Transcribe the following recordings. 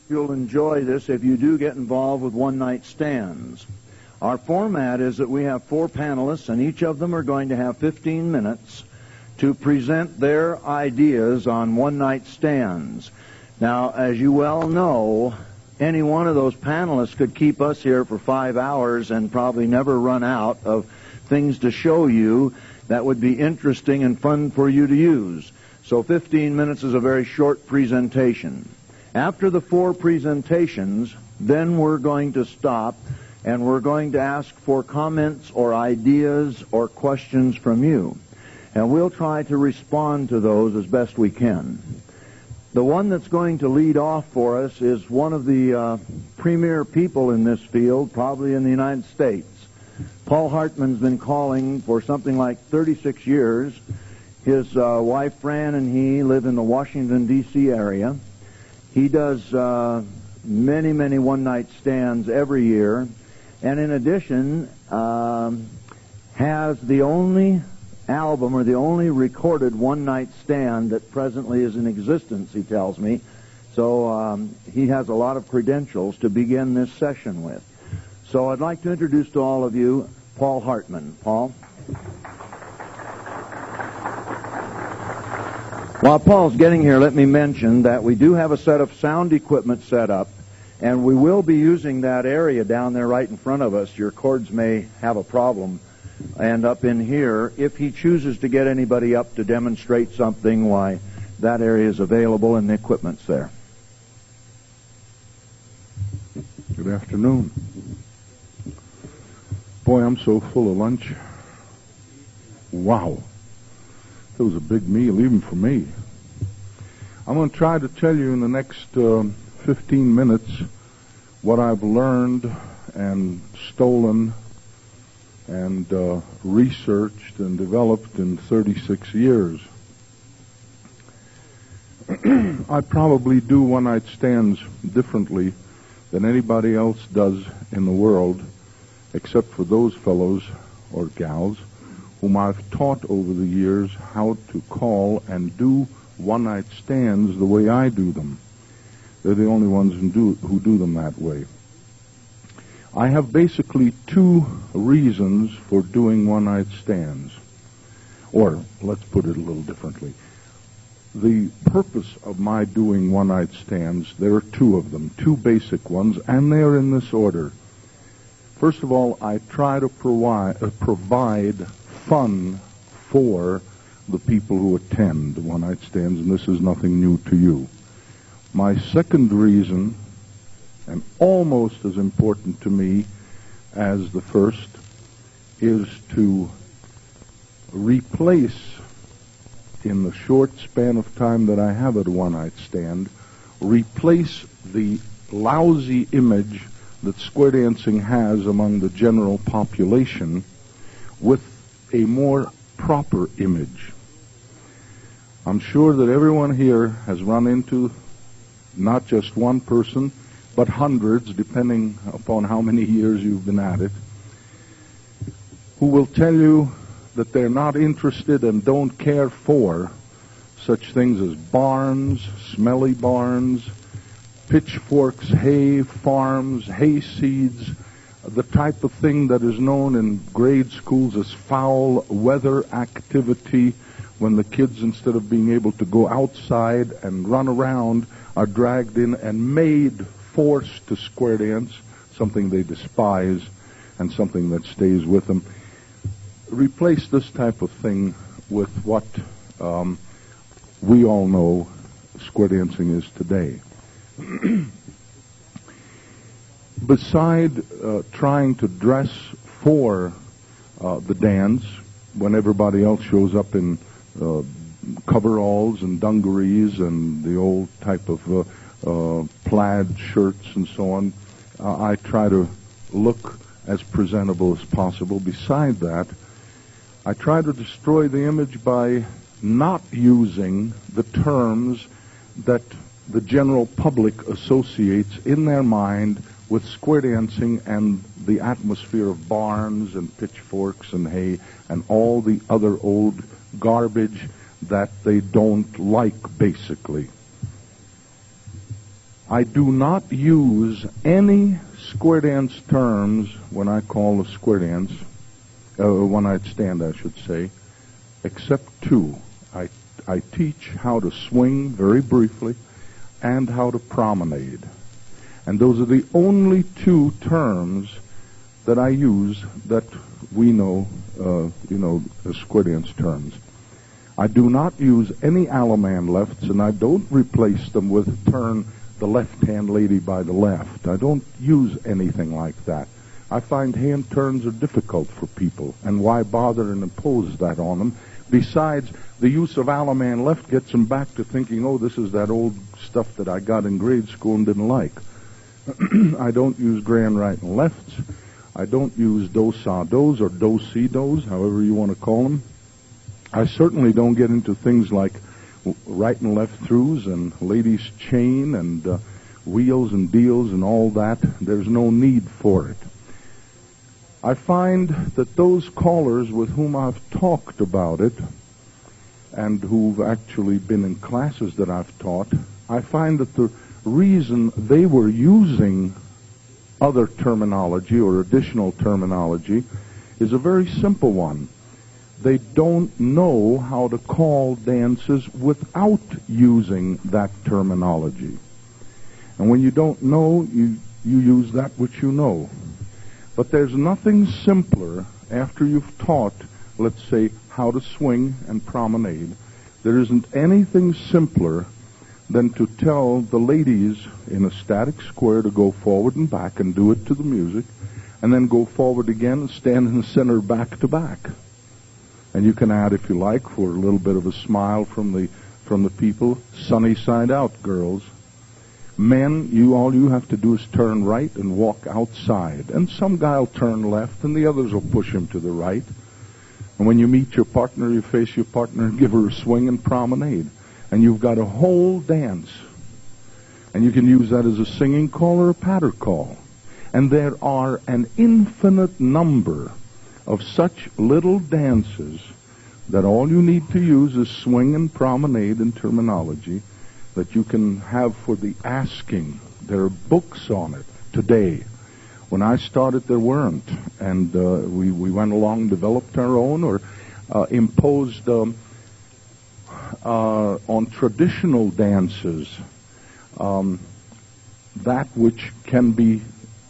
You'll enjoy this if you do get involved with one-night stands. Our format is that we have 4 panelists, and each of them are going to have 15 minutes to present their ideas on one-night stands. Now, as you well know, any one of those panelists could keep us here for 5 hours and probably never run out of things to show you that would be interesting and fun for you to use. So 15 minutes is a very short presentation. After the 4 presentations, then we're going to stop and we're going to ask for comments or ideas or questions from you. And we'll try to respond to those as best we can. The one that's going to lead off for us is one of the premier people in this field, probably in the United States. Paul Hartman's been calling for something like 36 years. His wife, Fran, and he live in the Washington, D.C. area. He does many, many one-night stands every year. And in addition, has the only album or the only recorded one-night stand that presently is in existence, he tells me. So he has a lot of credentials to begin this session with. So I'd like to introduce to all of you Paul Hartman. Paul? While Paul's getting here, let me mention that we do have a set of sound equipment set up, and we will be using that area down there right in front of us. Your cords may have a problem. And up in here, if he chooses to get anybody up to demonstrate something, why, that area is available and the equipment's there. Good afternoon. Boy, I'm so full of lunch. Wow. That was a big meal, even for me. I'm going to try to tell you in the next 15 minutes what I've learned and stolen and researched and developed in 36 years. I probably do one-night stands differently than anybody else does in the world, except for those fellows or gals whom I've taught over the years how to call and do one-night stands the way I do them. They're the only ones who do them that way. I have basically 2 reasons for doing one-night stands. Or, let's put it a little differently. The purpose of my doing one-night stands, there are 2 of them, 2 basic ones, and they're in this order. First of all, I try to provide fun for the people who attend one-night stands, and this is nothing new to you. My second reason, and almost as important to me as the first, is to replace, in the short span of time that I have at a one-night stand, replace the lousy image that square dancing has among the general population with a more proper image. I'm sure that everyone here has run into not just one person, but hundreds, depending upon how many years you've been at it, who will tell you that they're not interested and don't care for such things as barns, smelly barns, pitchforks, hay farms, hay seeds, the type of thing that is known in grade schools as foul weather activity, when the kids, instead of being able to go outside and run around, are dragged in and forced to square dance, something they despise and something that stays with them. Replace this type of thing with what we all know square dancing is today. Beside trying to dress for the dance, when everybody else shows up in coveralls and dungarees and the old type of plaid shirts and so on, I try to look as presentable as possible. Beside that, I try to destroy the image by not using the terms that the general public associates in their mind with square dancing and the atmosphere of barns and pitchforks and hay and all the other old garbage that they don't like, basically. I do not use any square dance terms when I call a square dance, one-night stand, I should say, except two. I teach how to swing very briefly and how to promenade. And those are the only two terms that I use that we know, as square dance terms. I do not use any Alaman lefts, and I don't replace them with turn the left-hand lady by the left. I don't use anything like that. I find hand turns are difficult for people, and why bother and impose that on them? Besides, the use of Alaman left gets them back to thinking, oh, this is that old stuff that I got in grade school and didn't like. I don't use grand right and lefts. I don't use do-sa-dos or do-si-dos, however you want to call them. I certainly don't get into things like right and left throughs and ladies' chain and wheels and deals and all that. There's no need for it. I find that those callers with whom I've talked about it and who've actually been in classes that I've taught, I find that the reason they were using other terminology or additional terminology is a very simple one. They don't know how to call dances without using that terminology. And when you don't know, you use that which you know. But there's nothing simpler after you've taught, let's say, how to swing and promenade. There isn't anything simpler than to tell the ladies in a static square to go forward and back and do it to the music, and then go forward again and stand in the center back to back. And you can add, if you like, for a little bit of a smile from the people, sunny side out, girls. Men, all you have to do is turn right and walk outside. And some guy will turn left, and the others will push him to the right. And when you meet your partner, you face your partner and give her a swing and promenade. And you've got a whole dance. And you can use that as a singing call or a patter call. And there are an infinite number of such little dances that all you need to use is swing and promenade in terminology that you can have for the asking. There are books on it today. When I started, there weren't. And we went along, developed our own, or imposed on traditional dances that which can be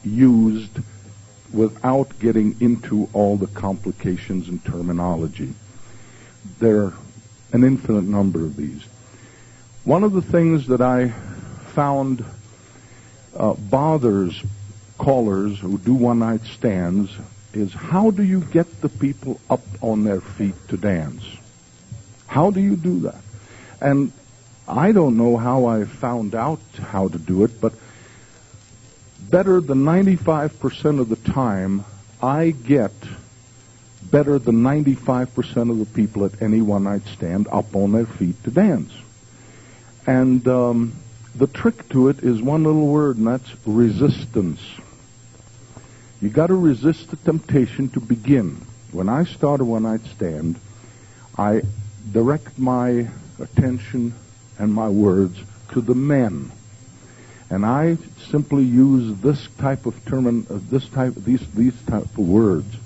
used without getting into all the complications and terminology. There are an infinite number of these. One of the things that I found bothers callers who do one-night stands is, how do you get the people up on their feet to dance? How do you do that? And I don't know how I found out how to do it, but better than 95% of the time, I get better than 95% of the people at any one-night stand up on their feet to dance. And the trick to it is one little word, and that's resistance. You got to resist the temptation to begin. When I start a one-night stand, I direct my attention and my words to the men, and I simply use this type of these type of words.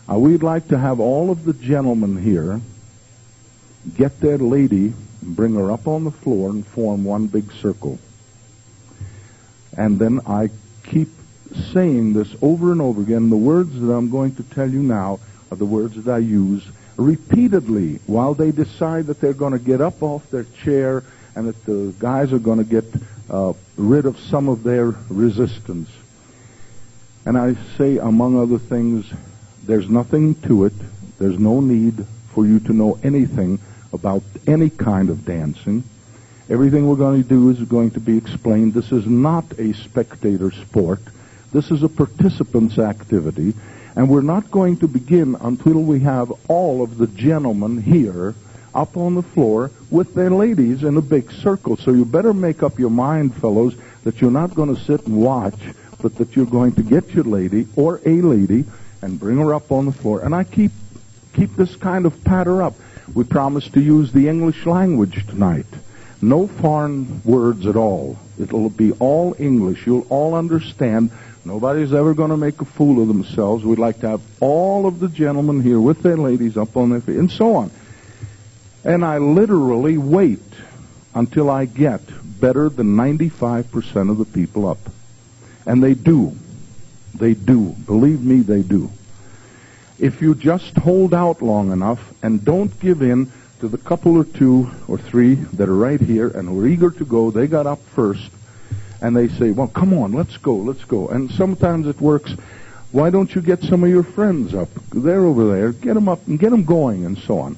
We'd like to have all of the gentlemen here get their lady and bring her up on the floor and form one big circle. And then I keep saying this over and over again. The words that I'm going to tell you now are the words that I use repeatedly while they decide that they're going to get up off their chair and that the guys are going to get rid of some of their resistance. And I say, among other things, there's nothing to it. There's no need for you to know anything about any kind of dancing. Everything we're going to do is going to be explained. This is not a spectator sport. This is a participant's activity. And we're not going to begin until we have all of the gentlemen here up on the floor with their ladies in a big circle. So you better make up your mind, fellows, that you're not going to sit and watch, but that you're going to get your lady or a lady and bring her up on the floor. And I keep this kind of patter up. We promised to use the English language tonight. No foreign words at all. It'll be all English. You'll all understand. Nobody's ever going to make a fool of themselves. We'd like to have all of the gentlemen here with their ladies up on their feet, and so on. And I literally wait until I get better than 95% of the people up. And they do. They do. Believe me, they do. If you just hold out long enough and don't give in to the couple or two or three that are right here and who are eager to go, they got up first, and they say, well, come on, let's go, let's go. And sometimes it works. Why don't you get some of your friends up? They're over there. Get them up and get them going, and so on.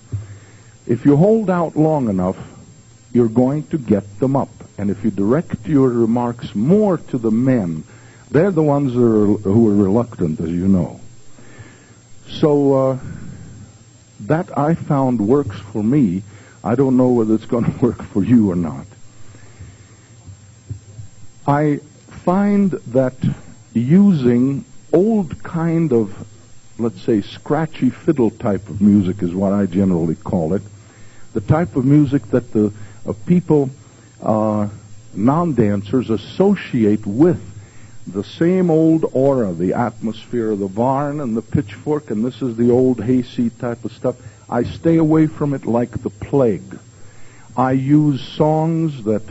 If you hold out long enough, you're going to get them up. And if you direct your remarks more to the men, they're the ones who are reluctant, as you know. So that I found works for me. I don't know whether it's going to work for you or not. I find that using old kind of, let's say, scratchy fiddle type of music is what I generally call it. The type of music that the people, non-dancers, associate with the same old aura, the atmosphere of the barn and the pitchfork, and this is the old hayseed type of stuff. I stay away from it like the plague. I use songs that,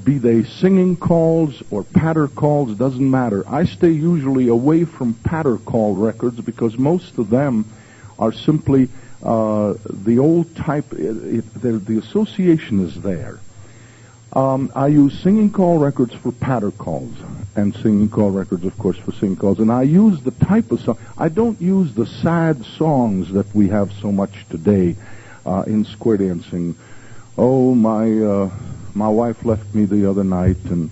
be they singing calls or patter calls, doesn't matter. I stay usually away from patter call records because most of them are simply the old type. The association is there. I use singing call records for patter calls, and singing call records, of course, for singing calls. And I use the type of song. I don't use the sad songs that we have so much today in square dancing. Oh, my wife left me the other night and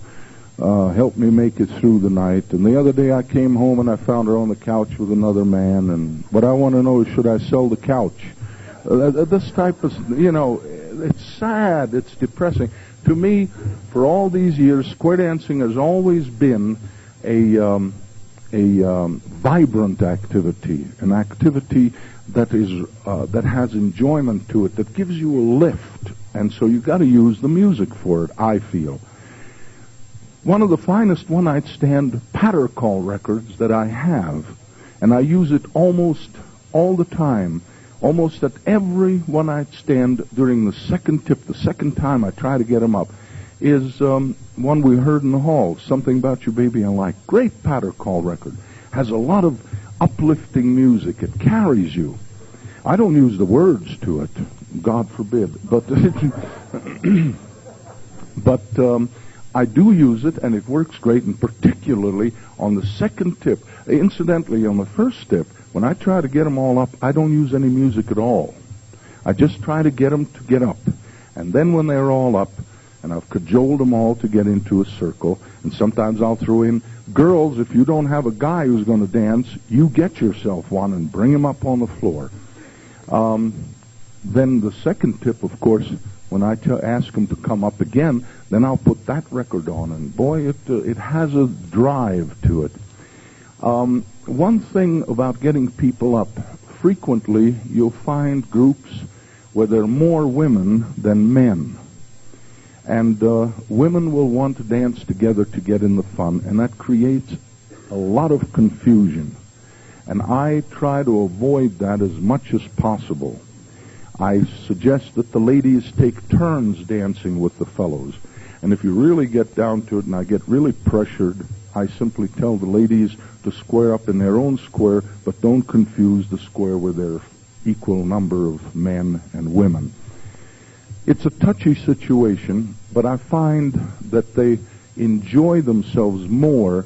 helped me make it through the night. And the other day I came home and I found her on the couch with another man. And what I want to know is, should I sell the couch? This type of, it's sad. It's depressing. To me, for all these years, square dancing has always been a vibrant activity, an activity that is that has enjoyment to it, that gives you a lift, and so you've got to use the music for it, I feel. One of the finest one-night stand patter call records that I have, and I use it almost all the time, almost at every one-night stand during the second tip, the second time I try to get them up, is one we heard in the hall, Something About You Baby I Like. Great patter call record. Has a lot of uplifting music. It carries you. I don't use the words to it, God forbid, but I do use it, and it works great, and particularly on the second tip. Incidentally, on the first tip, when I try to get them all up, I don't use any music at all. I just try to get them to get up. And then when they're all up, and I've cajoled them all to get into a circle, and sometimes I'll throw in, girls, if you don't have a guy who's going to dance, you get yourself one and bring him up on the floor. Then the second tip, of course, when I ask them to come up again, then I'll put that record on, and boy, it has a drive to it. One thing about getting people up, frequently you'll find groups where there are more women than men. And women will want to dance together to get in the fun, and that creates a lot of confusion. And I try to avoid that as much as possible. I suggest that the ladies take turns dancing with the fellows. And if you really get down to it and I get really pressured, I simply tell the ladies to square up in their own square, but don't confuse the square where there are equal number of men and women. It's a touchy situation, but I find that they enjoy themselves more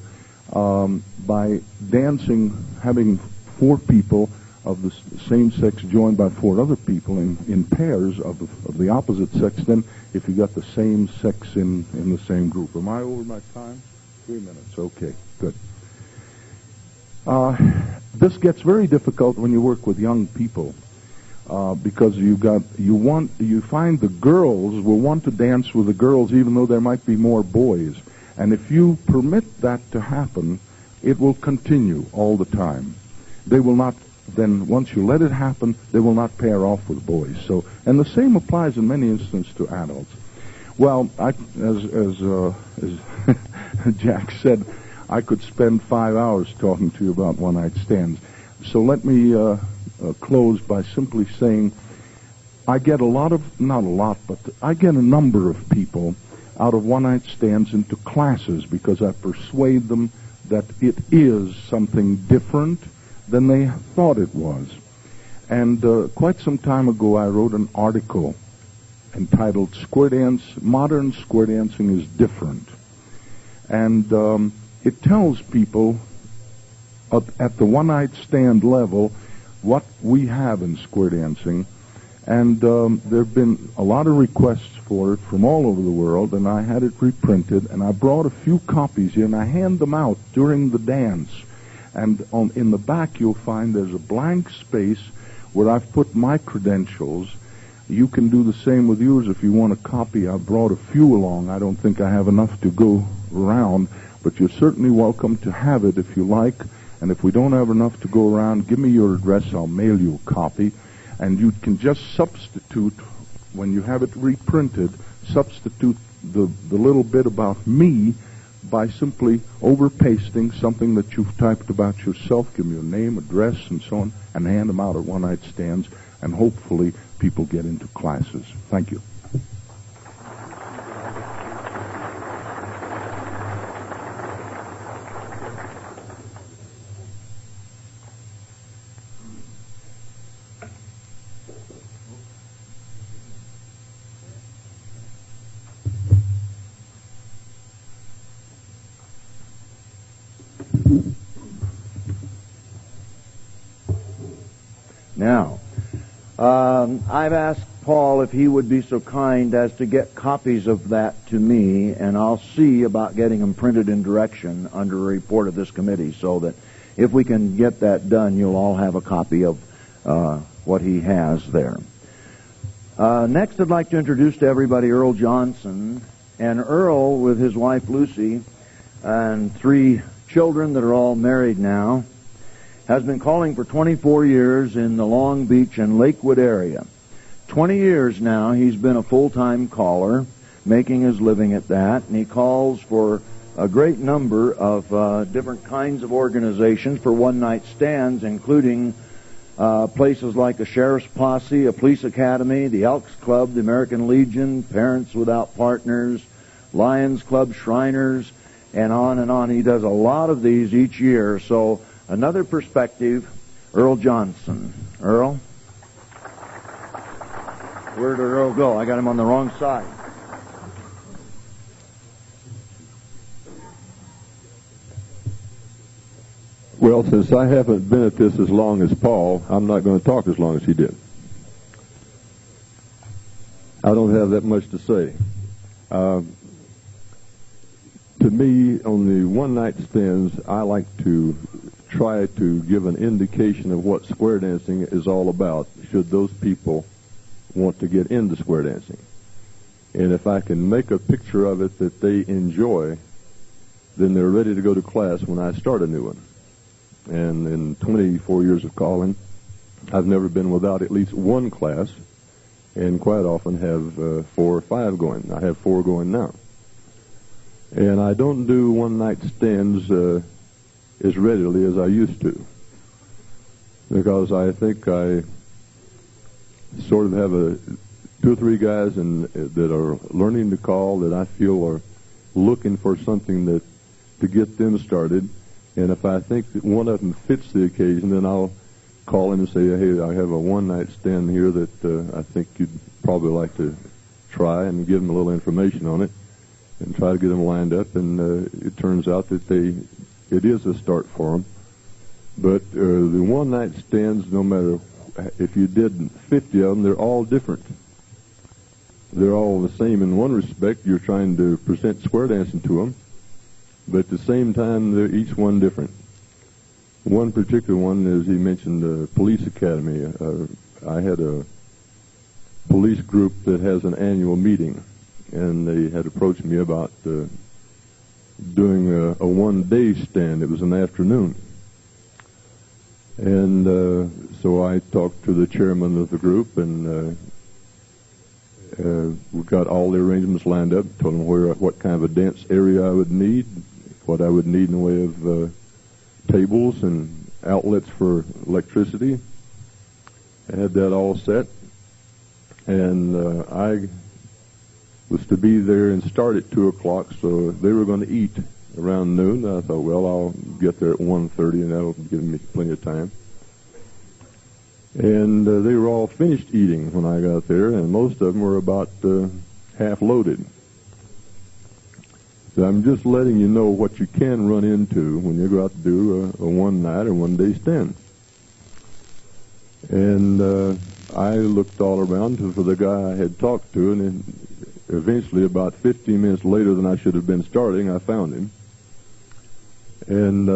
by dancing, having four people of the same sex joined by four other people in pairs of the opposite sex than if you got the same sex in the same group. Am I over my time? 3 minutes. Okay, good. This gets very difficult when you work with young people because you find the girls will want to dance with the girls even though there might be more boys, and if you permit that to happen, it will continue all the time. They will not. Then once you let it happen, they will not pair off with boys. So, and the same applies in many instances to adults. Well, as Jack said, I could spend 5 hours talking to you about one-night stands. So let me close by simply saying I get not a lot, but I get a number of people out of one-night stands into classes because I persuade them that it is something different than they thought it was. And quite some time ago, I wrote an article entitled Modern Square Dancing is Different. And it tells people at the one-night stand level what we have in square dancing. And there have been a lot of requests for it from all over the world, and I had it reprinted, and I brought a few copies here, and I hand them out during the dance. And in the back you'll find there's a blank space where I've put my credentials. You can do the same with yours if you want a copy. I brought a few along. I don't think I have enough to go around, but you're certainly welcome to have it if you like. And if we don't have enough to go around, give me your address. I'll mail you a copy. And you can just substitute, when you have it reprinted, substitute the little bit about me by simply over-pasting something that you've typed about yourself. Give me your name, address, and so on, and hand them out at one-night stands, and hopefully people get into classes. Thank you. Now, I've asked Paul if he would be so kind as to get copies of that to me, and I'll see about getting them printed in direction under a report of this committee, so that if we can get that done, you'll all have a copy of what he has there. Next, I'd like to introduce to everybody Earl Johnson. And Earl, with his wife Lucy and 3 children that are all married now, has been calling for 24 years in the Long Beach and Lakewood area. 20 years now he's been a full-time caller, making his living at that, and he calls for a great number of different kinds of organizations for one-night stands, including places like a sheriff's posse, a police academy, the Elks Club, the American Legion, Parents Without Partners, Lions Club, Shriners, and on and on. He does a lot of these each year. So another perspective, Earl Johnson. Earl? Where did Earl go? I got him on the wrong side. Well, since I haven't been at this as long as Paul, I'm not going to talk as long as he did. I don't have that much to say. To me, on the one-night stands, I like to try to give an indication of what square dancing is all about, should those people want to get into square dancing. And if I can make a picture of it that they enjoy, then they're ready to go to class when I start a new one. And in 24 years of calling, I've never been without at least one class, and quite often have 4 or 5 going. I have 4 going now. And I don't do one-night stands as readily as I used to, because I think I sort of have 2 or 3 guys that are learning to call that I feel are looking for something to get them started. And if I think that one of them fits the occasion, then I'll call in and say, hey, I have a one-night stand here that I think you'd probably like to try, and give them a little information on it and try to get them lined up. And it turns out that it is a start for them. But the one-night stands, no matter if you did 50 of them, they're all different. They're all the same in one respect. You're trying to present square dancing to them, but at the same time, they're each one different. One particular one, as he mentioned, the police academy. I had a police group that has an annual meeting, and they had approached me about doing a one-day stand. It was an afternoon. And so I talked to the chairman of the group, and We got all the arrangements lined up, told them what kind of a dance area I would need, what I would need in the way of tables and outlets for electricity. I had that all set, and I was to be there and start at 2 o'clock, so they were going to eat around noon. I thought, well, I'll get there at 1:30, and that'll give me plenty of time. And they were all finished eating when I got there, and most of them were about half loaded. So I'm just letting you know what you can run into when you go out to do a one-night or one-day stand. And I looked all around for the guy I had talked to, and then eventually, about 15 minutes later than I should have been starting, I found him. And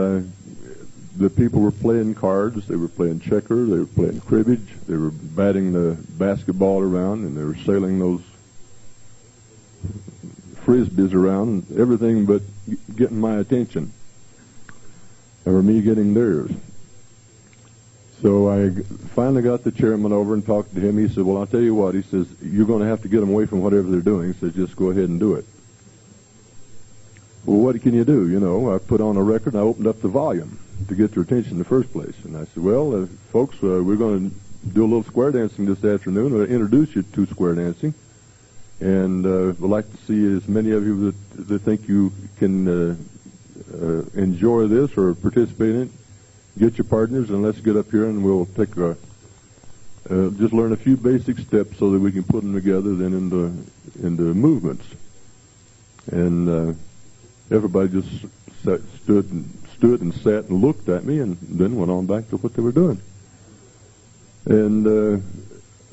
the people were playing cards, they were playing checker, they were playing cribbage, they were batting the basketball around, and they were sailing those frisbees around, everything but getting my attention, or me getting theirs. So I finally got the chairman over and talked to him. He said, well, I'll tell you what. He says, you're going to have to get them away from whatever they're doing. He says, just go ahead and do it. Well, what can you do? You know, I put on a record and I opened up the volume to get their attention in the first place. And I said, well, folks, we're going to do a little square dancing this afternoon. I'll introduce you to square dancing. And we'd like to see as many of you that think you can enjoy this or participate in it. Get your partners and let's get up here and we'll take just learn a few basic steps so that we can put them together then into movements. And everybody just stood and sat and looked at me and then went on back to what they were doing. And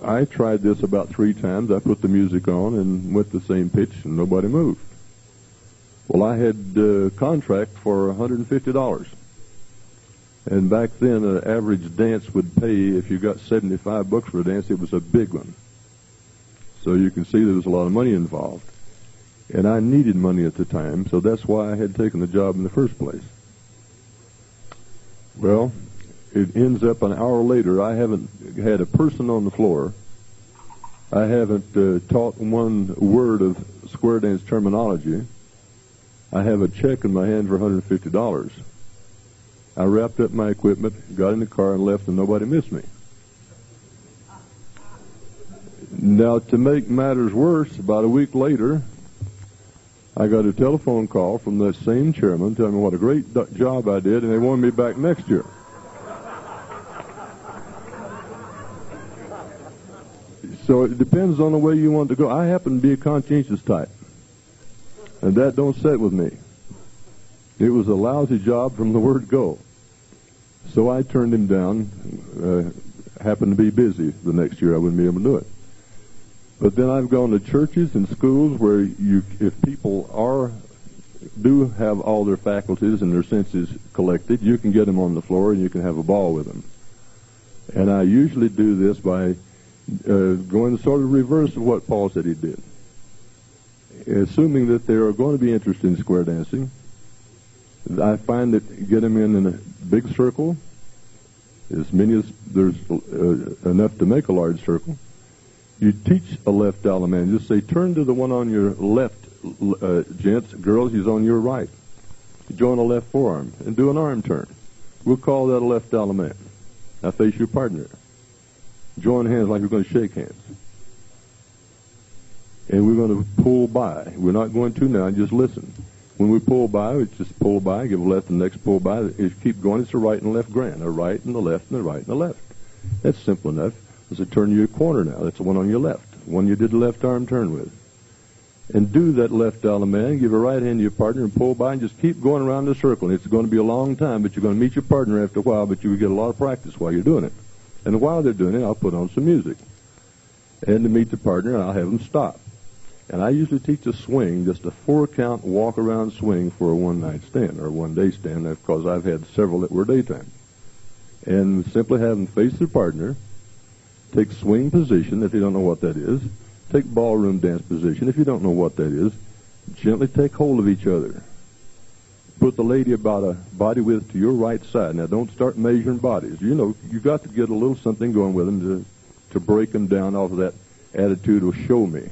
I tried this about 3 times. I put the music on and went the same pitch and nobody moved. Well, I had a contract for $150. And back then, an average dance would pay, if you got $75 for a dance, it was a big one. So you can see there was a lot of money involved. And I needed money at the time, so that's why I had taken the job in the first place. Well, it ends up an hour later, I haven't had a person on the floor. I haven't taught one word of square dance terminology. I have a check in my hand for $150. I wrapped up my equipment, got in the car, and left, and nobody missed me. Now, to make matters worse, about a week later, I got a telephone call from that same chairman telling me what a great job I did, and they wanted me back next year. So it depends on the way you want to go. I happen to be a conscientious type, and that don't sit with me. It was a lousy job from the word go. So I turned him down. Happened to be busy the next year. I wouldn't be able to do it. But then I've gone to churches and schools where if people do have all their faculties and their senses collected, you can get them on the floor and you can have a ball with them. And I usually do this by going sort of reverse of what Paul said he did. Assuming that they are going to be interested in square dancing, I find that get them in a big circle, as many as there's enough to make a large circle. You teach a left allemande. Just say, turn to the one on your left, gents. Girls, he's on your right. Join a left forearm and do an arm turn. We'll call that a left allemande. Now face your partner. Join hands like you're going to shake hands. And we're going to pull by. We're not going to now, just listen. When we pull by, we just pull by, give a left and the next pull by. If you keep going, it's a right and left grand. A right and a left and a right and a left. That's simple enough. There's a turn to your corner now. That's the one on your left. The one you did the left arm turn with. And do that left allemande, give a right hand to your partner and pull by and just keep going around the circle. And it's going to be a long time, but you're going to meet your partner after a while, but you will get a lot of practice while you're doing it. And while they're doing it, I'll put on some music. And to meet the partner, I'll have them stop. And I usually teach a swing, just a 4-count walk-around swing for a one-night stand or a one-day stand, because I've had several that were daytime. And simply have them face their partner, take swing position if you don't know what that is, take ballroom dance position if you don't know what that is, gently take hold of each other. Put the lady about a body width to your right side. Now, don't start measuring bodies. You know, you got to get a little something going with them to break them down off of that attitude of show me.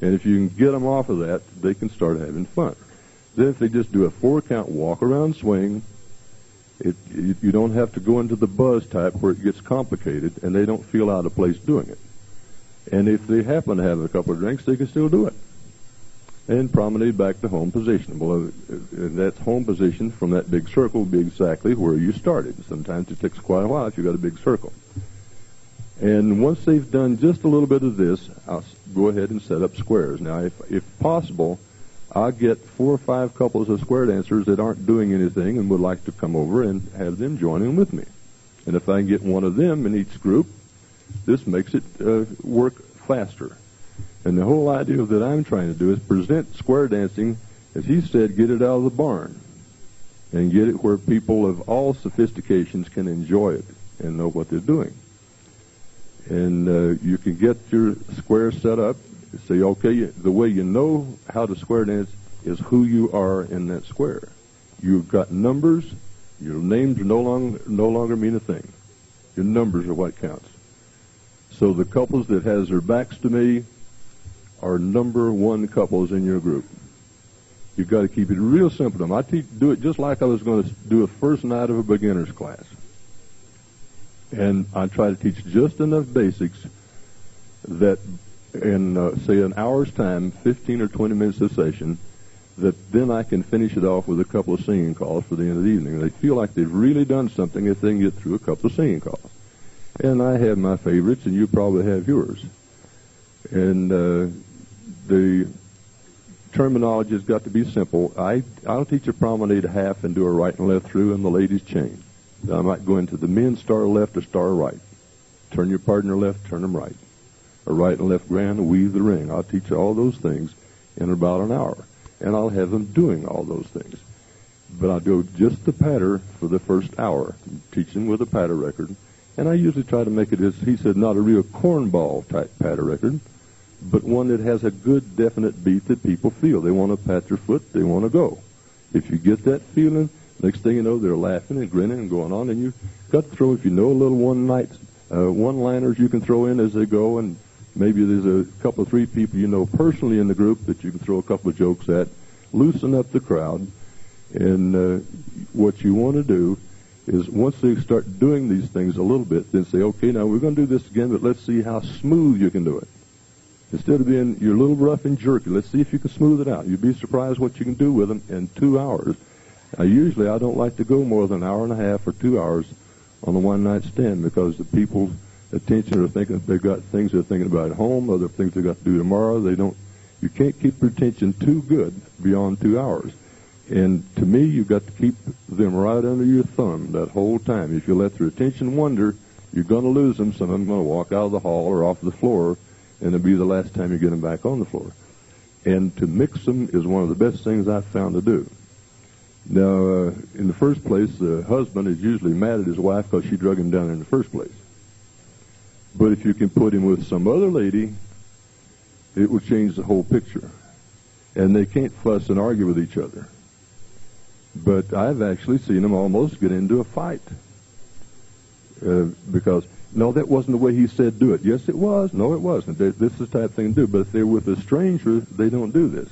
And if you can get them off of that, they can start having fun. Then if they just do a 4-count walk around swing, you don't have to go into the buzz type where it gets complicated, and they don't feel out of place doing it. And if they happen to have a couple of drinks, they can still do it. And promenade back to home position. Well, that home position from that big circle will be exactly where you started. Sometimes it takes quite a while if you've got a big circle. And once they've done just a little bit of this, I'll go ahead and set up squares. Now, if possible, I'll get 4 or 5 couples of square dancers that aren't doing anything and would like to come over and have them join in with me. And if I can get one of them in each group, this makes it work faster. And the whole idea that I'm trying to do is present square dancing, as he said, get it out of the barn and get it where people of all sophistications can enjoy it and know what they're doing. And you can get your square set up. Say, okay, the way you know how to square dance is who you are in that square. You've got numbers. Your names no longer mean a thing. Your numbers are what counts. So the couples that has their backs to me are number 1 couples in your group. You've got to keep it real simple to them. I do it just like I was going to do a first night of a beginner's class. And I try to teach just enough basics that in, say, an hour's time, 15 or 20 minutes a session, that then I can finish it off with a couple of singing calls for the end of the evening. They feel like they've really done something if they can get through a couple of singing calls. And I have my favorites, and you probably have yours. And the terminology has got to be simple. I'll teach a promenade half and do a right and left through, and the ladies chain. I might go into the men star left or star right. Turn your partner left, turn them right. A right and left grand, weave the ring. I'll teach all those things in about an hour. And I'll have them doing all those things. But I'll do just the patter for the first hour, teaching with a patter record. And I usually try to make it, as he said, not a real cornball type patter record, but one that has a good, definite beat that people feel. They want to pat their foot, they want to go. If you get that feeling, next thing you know, they're laughing and grinning and going on, and you've got to throw, if you know, a little one-liners you can throw in as they go, and maybe there's a couple of 3 people you know personally in the group that you can throw a couple of jokes at, loosen up the crowd, and what you want to do is once they start doing these things a little bit, then say, okay, now we're going to do this again, but let's see how smooth you can do it. Instead of being your little rough and jerky, let's see if you can smooth it out. You'd be surprised what you can do with them in 2 hours. Now, usually I don't like to go more than an hour and a half or 2 hours on a one-night stand because the people's attention are thinking they've got things they're thinking about at home, other things they've got to do tomorrow. You can't keep their attention too good beyond 2 hours. And to me, you've got to keep them right under your thumb that whole time. If you let their attention wander, you're going to lose them. Some of them are going to walk out of the hall or off the floor, and it'll be the last time you get them back on the floor. And to mix them is one of the best things I've found to do. Now, in the first place, the husband is usually mad at his wife because she drug him down in the first place. But if you can put him with some other lady, it will change the whole picture. And they can't fuss and argue with each other. But I've actually seen them almost get into a fight. Because, no, that wasn't the way he said do it. Yes, it was. No, it wasn't. This is the type of thing to do. But if they're with a stranger, they don't do this.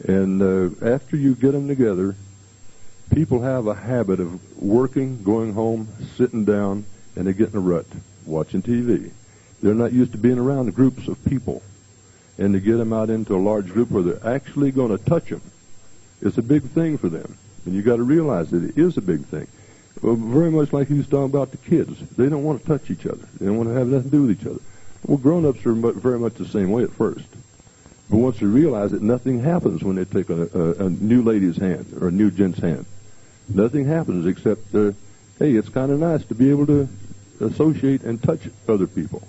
And after you get them together, people have a habit of working, going home, sitting down, and they get in a rut, watching TV. They're not used to being around groups of people. And to get them out into a large group where they're actually going to touch them, it's a big thing for them. And you got to realize that it is a big thing. Well, very much like he was talking about the kids. They don't want to touch each other. They don't want to have nothing to do with each other. Well, grown-ups are very much the same way at first. But once they realize that nothing happens when they take a new lady's hand or a new gent's hand. Nothing happens except, hey, it's kind of nice to be able to associate and touch other people.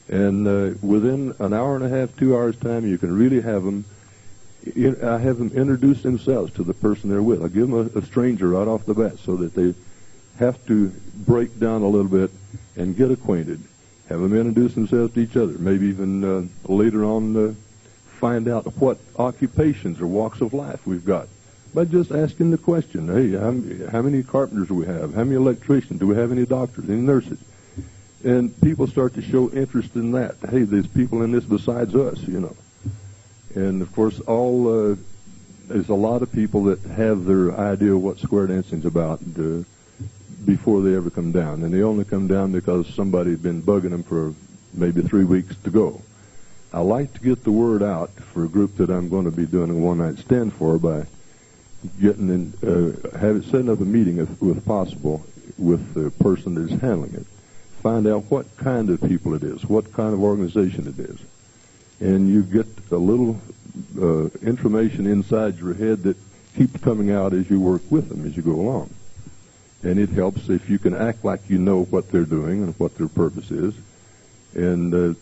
And within an hour and a half, 2 hours' time, you can really have them. I have them introduce themselves to the person they're with. I give them a stranger right off the bat so that they have to break down a little bit and get acquainted. Have them introduce themselves to each other. Maybe even later on find out what occupations or walks of life we've got. By just asking the question, hey, how many carpenters do we have? How many electricians? Do we have any doctors, any nurses? And people start to show interest in that. Hey, there's people in this besides us, you know. And, of course, there's a lot of people that have their idea of what square dancing's about before they ever come down. And they only come down because somebody had been bugging them for maybe 3 weeks to go. I like to get the word out for a group that I'm going to be doing a one-night stand for by getting in, setting up a meeting, if possible, with the person that's handling it. Find out what kind of people it is, what kind of organization it is. And you get a little information inside your head that keeps coming out as you work with them, as you go along. And it helps if you can act like you know what they're doing and what their purpose is, and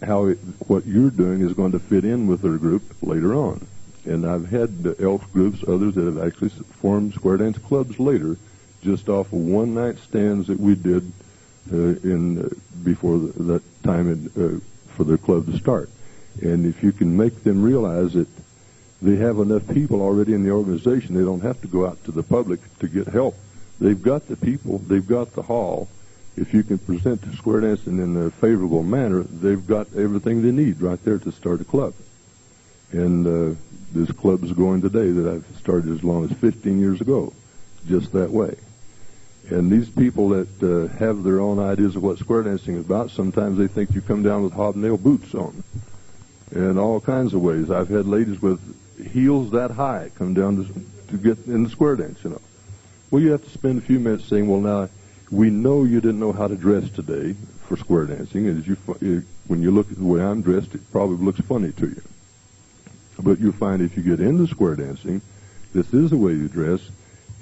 what you're doing is going to fit in with their group later on. And I've had elf groups, others that have actually formed square dance clubs later, just off of one-night stands that we did before that time for their club to start. And if you can make them realize that they have enough people already in the organization, they don't have to go out to the public to get help. They've got the people, they've got the hall. If you can present square dancing in a favorable manner, they've got everything they need right there to start a club. And this club is going today that I've started as long as 15 years ago, just that way. And these people that have their own ideas of what square dancing is about, sometimes they think you come down with hobnail boots on, in all kinds of ways. I've had ladies with heels that high come down to get in the square dance, you know. Well, you have to spend a few minutes saying, well, now, we know you didn't know how to dress today for square dancing, and when you look at the way I'm dressed, it probably looks funny to you. But you'll find if you get into square dancing, this is the way you dress,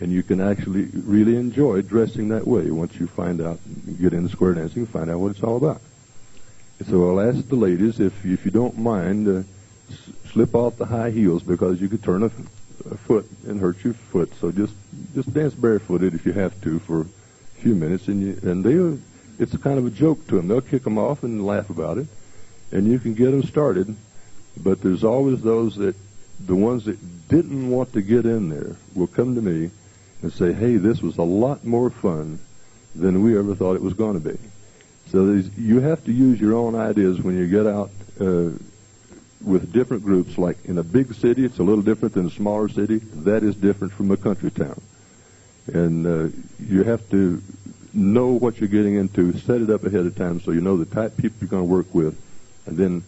and you can actually really enjoy dressing that way once you find out, get into square dancing and find out what it's all about. So I'll ask the ladies, if you don't mind, slip off the high heels, because you could turn a foot and hurt your foot. So just dance barefooted if you have to for a few minutes, and it's kind of a joke to them. They'll kick them off and laugh about it, and you can get them started. But there's always those the ones that didn't want to get in there will come to me and say, hey, this was a lot more fun than we ever thought it was going to be. So you have to use your own ideas when you get out with different groups. Like in a big city, it's a little different than a smaller city. That is different from a country town. And you have to know what you're getting into, set it up ahead of time so you know the type of people you're going to work with, and then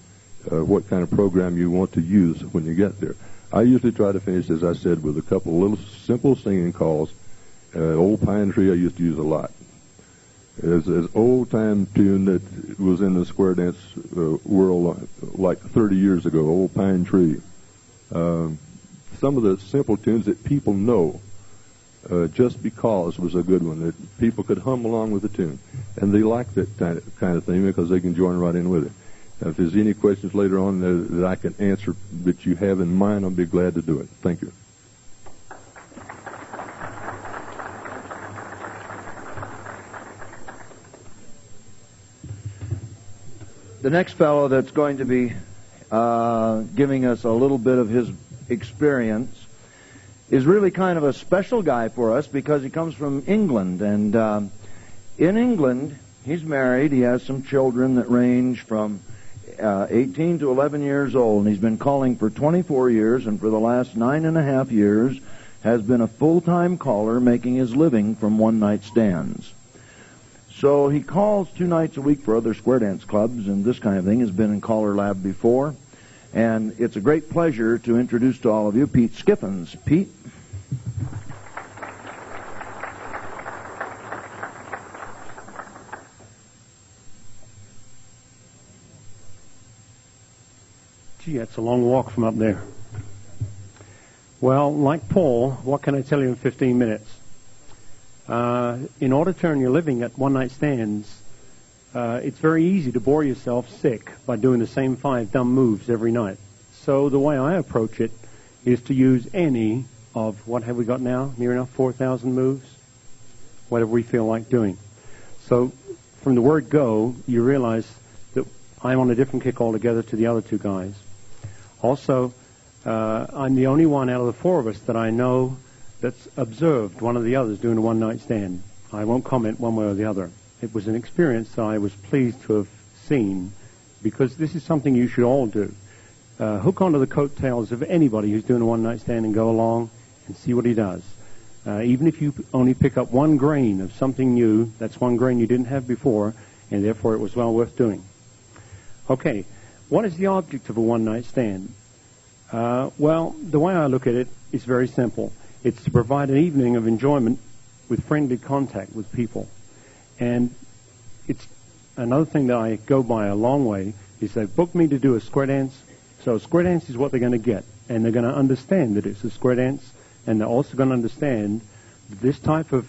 what kind of program you want to use when you get there. I usually try to finish, as I said, with a couple of little simple singing calls. Old Pine Tree I used to use a lot. There's an old-time tune that was in the square dance world like 30 years ago, Old Pine Tree. Some of the simple tunes that people know just because was a good one, that people could hum along with the tune. And they like that kind of thing because they can join right in with it. Now, if there's any questions later on that I can answer that you have in mind, I'll be glad to do it. Thank you. The next fellow that's going to be giving us a little bit of his experience is really kind of a special guy for us because he comes from England. And in England, he's married. He has some children that range from 18 to 11 years old. And he's been calling for 24 years, and for the last 9.5 years has been a full-time caller making his living from one-night stands. So he calls 2 nights a week for other square dance clubs and this kind of thing. Has been in CALLERLAB before. And it's a great pleasure to introduce to all of you Pete Skiffins. Pete? Gee, that's a long walk from up there. Well, like Paul, what can I tell you in 15 minutes? In order to earn your living at one-night stands, it's very easy to bore yourself sick by doing the same 5 dumb moves every night. So the way I approach it is to use any of, what have we got now? Near enough 4,000 moves? Whatever we feel like doing. So from the word go, you realize that I'm on a different kick altogether to the other 2 guys. Also, I'm the only one out of the 4 of us that I know that's observed one of the others doing a one-night stand. I won't comment one way or the other. It was an experience that I was pleased to have seen, because this is something you should all do. hook onto the coattails of anybody who's doing a one-night stand and go along and see what he does. Even if you only pick up one grain of something new, that's one grain you didn't have before, and therefore it was well worth doing. Okay, what is the object of a one-night stand? Well, the way I look at it is very simple. It's to provide an evening of enjoyment with friendly contact with people. And it's another thing that I go by a long way is they book me to do a square dance. So a square dance is what they're going to get. And they're going to understand that it's a square dance. And they're also going to understand that this type of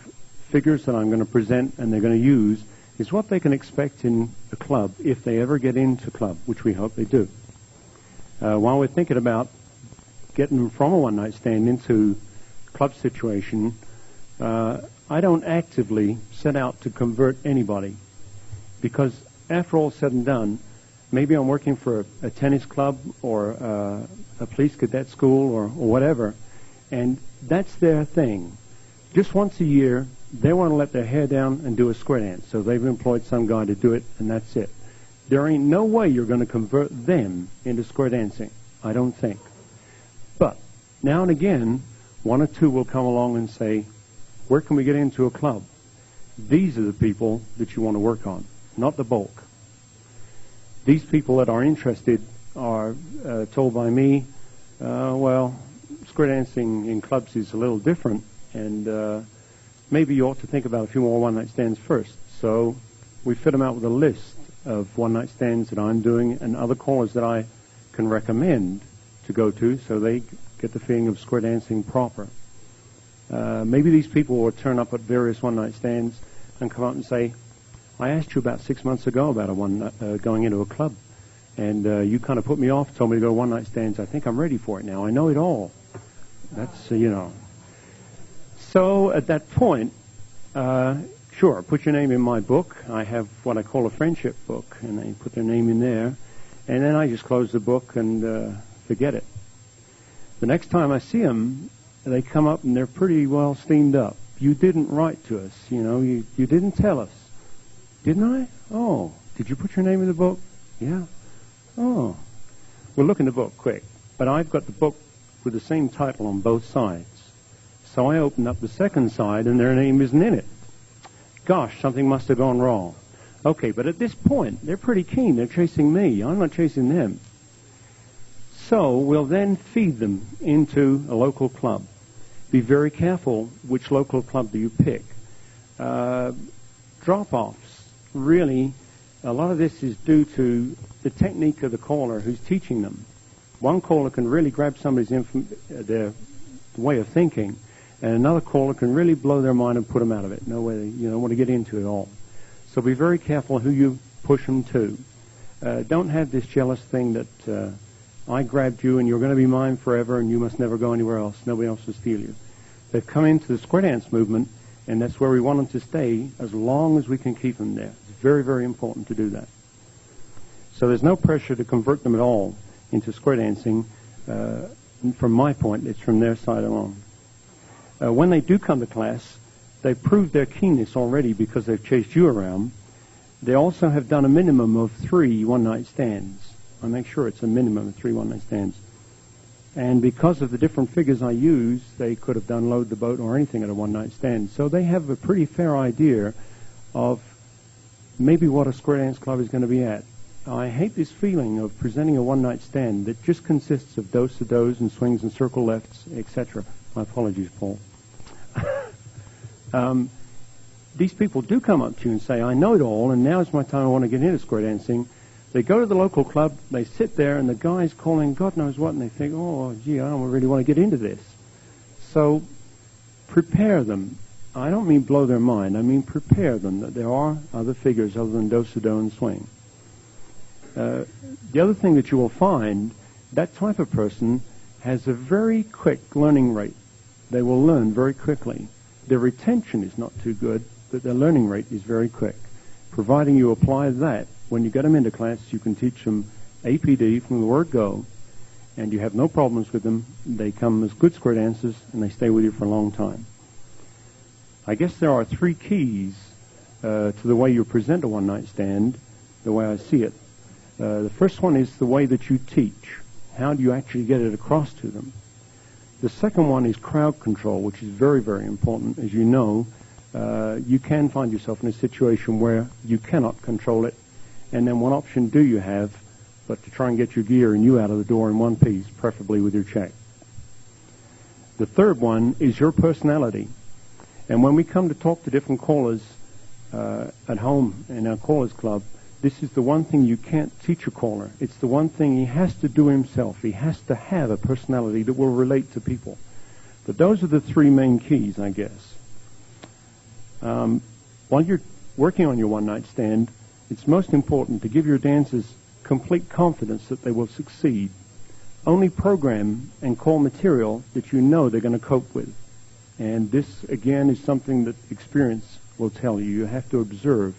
figures that I'm going to present and they're going to use is what they can expect in a club if they ever get into club, which we hope they do. While we're thinking about getting them from a one-night stand into club situation, I don't actively set out to convert anybody, because after all said and done, maybe I'm working for a tennis club or a police cadet school or whatever, and that's their thing. Just once a year, they want to let their hair down and do a square dance, so they've employed some guy to do it, and that's it. There ain't no way you're going to convert them into square dancing, I don't think. But now and again, one or two will come along and say, where can we get into a club? These are the people that you want to work on, not the bulk. These people that are interested are told by me, well, square dancing in clubs is a little different, and maybe you ought to think about a few more one-night stands first. So we fit them out with a list of one-night stands that I'm doing and other callers that I can recommend to go to so they get the feeling of square dancing proper. Maybe these people will turn up at various one-night stands and come up and say, I asked you about 6 months ago about going into a club, and you kind of put me off, told me to go to one-night stands. I think I'm ready for it now. I know it all. That's, you know. So at that point, sure, put your name in my book. I have what I call a friendship book, and they put their name in there, and then I just close the book and forget it. The next time I see them, they come up and they're pretty well steamed up. You didn't write to us, you know, you didn't tell us. Didn't I? Oh, did you put your name in the book? Yeah. Oh. Well, look in the book, quick. But I've got the book with the same title on both sides. So I opened up the second side and their name isn't in it. Gosh, something must have gone wrong. Okay, but at this point, they're pretty keen. They're chasing me. I'm not chasing them. So we'll then feed them into a local club. Be very careful which local club do you pick. Drop-offs. Really, a lot of this is due to the technique of the caller who's teaching them. One caller can really grab somebody's their way of thinking, and another caller can really blow their mind and put them out of it. No way, you don't want to get into it all. So be very careful who you push them to. Don't have this jealous thing that I grabbed you and you're going to be mine forever and you must never go anywhere else. Nobody else will steal you. They've come into the square dance movement, and that's where we want them to stay as long as we can keep them there. It's very, very important to do that. So there's no pressure to convert them at all into square dancing. From my point, it's from their side alone. When they do come to class, they've proved their keenness already because they've chased you around. They also have done a minimum of 3 one-night stands. I make sure it's a minimum of 3 one-night stands. And because of the different figures I use, they could have done load the boat or anything at a one-night stand. So they have a pretty fair idea of maybe what a square dance club is going to be at. I hate this feeling of presenting a one-night stand that just consists of dos-to-dos and swings and circle lefts, etc. My apologies, Paul. These people do come up to you and say, I know it all, and now is my time, I want to get into square dancing. They go to the local club, they sit there, and the guy's calling God knows what, and they think, oh, gee, I don't really want to get into this. So prepare them. I don't mean blow their mind. I mean prepare them that there are other figures other than do-si-do and swing. The other thing that you will find, that type of person has a very quick learning rate. They will learn very quickly. Their retention is not too good, but their learning rate is very quick. Providing you apply that, when you get them into class, you can teach them APD from the word go, and you have no problems with them. They come as good square dancers, and they stay with you for a long time. I guess there are 3 keys to the way you present a one-night stand, the way I see it. The first one is the way that you teach. How do you actually get it across to them? The second one is crowd control, which is very, very important. As you know, you can find yourself in a situation where you cannot control it, and then what option do you have but to try and get your gear and you out of the door in one piece, preferably with your check. The third one is your personality. And when we come to talk to different callers at home in our Callers Club, this is the one thing you can't teach a caller. It's the one thing he has to do himself. He has to have a personality that will relate to people. But those are the three main keys, I guess. While you're working on your one-night stand, it's most important to give your dancers complete confidence that they will succeed. Only program and call material that you know they're going to cope with. And this, again, is something that experience will tell you. You have to observe.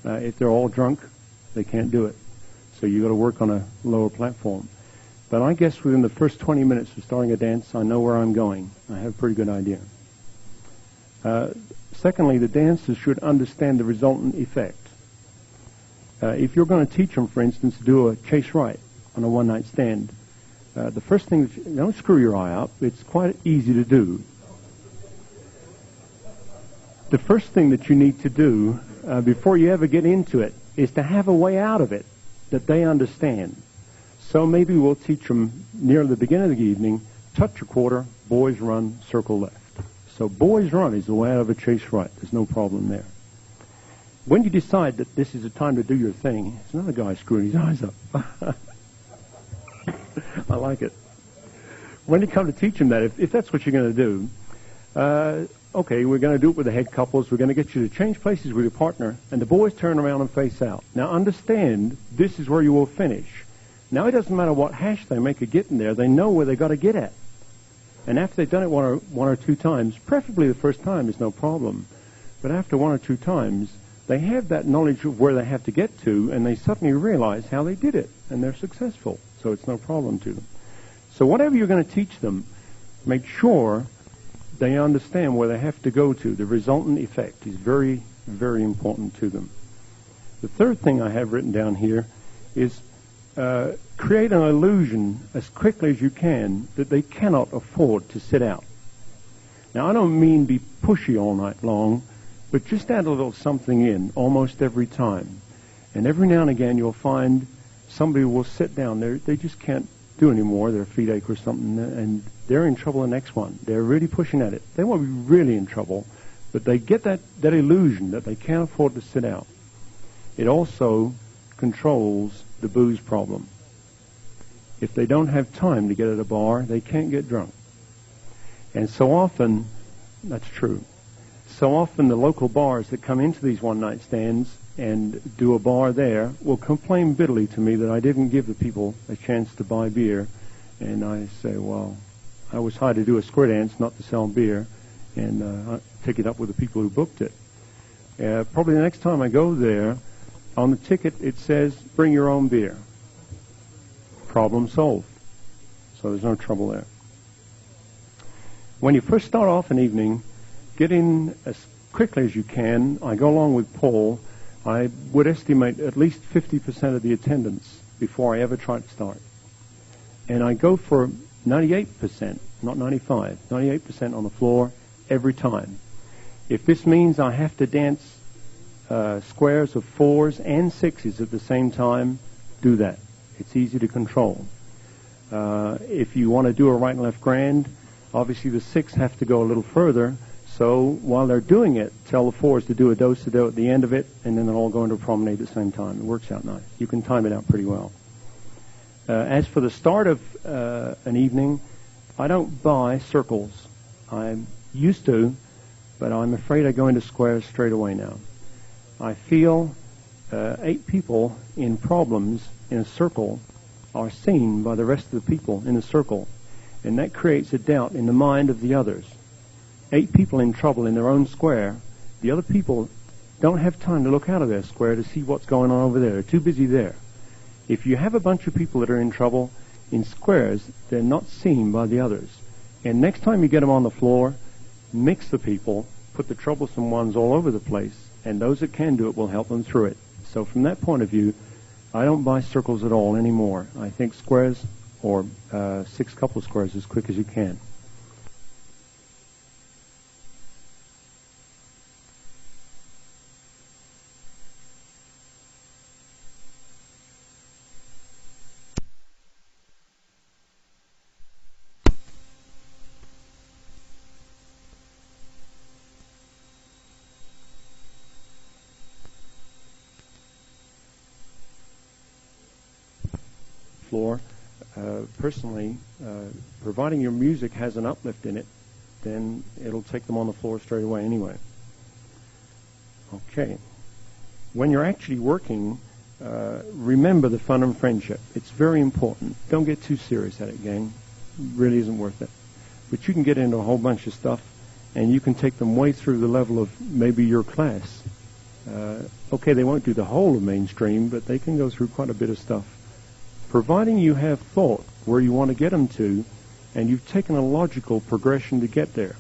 If they're all drunk, they can't do it. So you've got to work on a lower platform. But I guess within the first 20 minutes of starting a dance, I know where I'm going. I have a pretty good idea. Secondly, the dancers should understand the resultant effect. If you're going to teach them, for instance, to do a chase right on a one-night stand, the first thing, don't screw your eye out. It's quite easy to do. The first thing that you need to do before you ever get into it is to have a way out of it that they understand. So maybe we'll teach them near the beginning of the evening, touch a quarter, boys run, circle left. So boys run is the way out of a chase right. There's no problem there. When you decide that this is a time to do your thing, it's another guy screwing his eyes up. I like it. When you come to teach them that, if that's what you're going to do, okay, we're going to do it with the head couples. We're going to get you to change places with your partner, and the boys turn around and face out. Now, understand, this is where you will finish. Now, it doesn't matter what hash they make of getting there. They know where they got to get at. And after they've done it one or two times, preferably the first time is no problem. But after one or two times, they have that knowledge of where they have to get to, and they suddenly realize how they did it, and they're successful. So it's no problem to them. So whatever you're going to teach them, make sure they understand where they have to go to. The resultant effect is very, very important to them. The third thing I have written down here is create an illusion as quickly as you can that they cannot afford to sit out. Now, I don't mean be pushy all night long, but just add a little something in almost every time. And every now and again you'll find somebody will sit down. They just can't do anymore. Their feet ache or something, and they're in trouble the next one. They're really pushing at it. They won't be really in trouble, but they get that illusion that they can't afford to sit out. It also controls the booze problem. If they don't have time to get at a bar, they can't get drunk. And so often, that's true. So often the local bars that come into these one-night stands and do a bar there will complain bitterly to me that I didn't give the people a chance to buy beer. And I say, well, I was hired to do a square dance, not to sell beer, and I pick it up with the people who booked it. Probably the next time I go there, on the ticket it says, bring your own beer. Problem solved. So there's no trouble there. When you first start off an evening, get in as quickly as you can. I go along with Paul. I would estimate at least 50% of the attendance before I ever try to start. And I go for 98%, not 95, 98% on the floor every time. If this means I have to dance squares of 4s and 6s at the same time, do that. It's easy to control. If you want to do a right and left grand, obviously the 6 have to go a little further. So while they're doing it, tell the 4s to do a do-si-do at the end of it, and then they'll all go into a promenade at the same time. It works out nice. You can time it out pretty well. As for the start of an evening, I don't buy circles. I used to, but I'm afraid I go into squares straight away now. I feel 8 people in problems in a circle are seen by the rest of the people in the circle, and that creates a doubt in the mind of the others. 8 people in trouble in their own square, the other people don't have time to look out of their square to see what's going on over there. They're too busy there. If you have a bunch of people that are in trouble in squares, they're not seen by the others. And next time you get them on the floor, mix the people, put the troublesome ones all over the place, and those that can do it will help them through it. So from that point of view, I don't buy circles at all anymore. I think squares or 6 couple squares as quick as you can. Floor. Personally, providing your music has an uplift in it, then it'll take them on the floor straight away anyway. Okay. When you're actually working, remember the fun and friendship. It's very important. Don't get too serious at it, gang. It really isn't worth it. But you can get into a whole bunch of stuff, and you can take them way through the level of maybe your class. Okay, they won't do the whole of mainstream, but they can go through quite a bit of stuff. Providing you have thought where you want to get them to, and you've taken a logical progression to get there.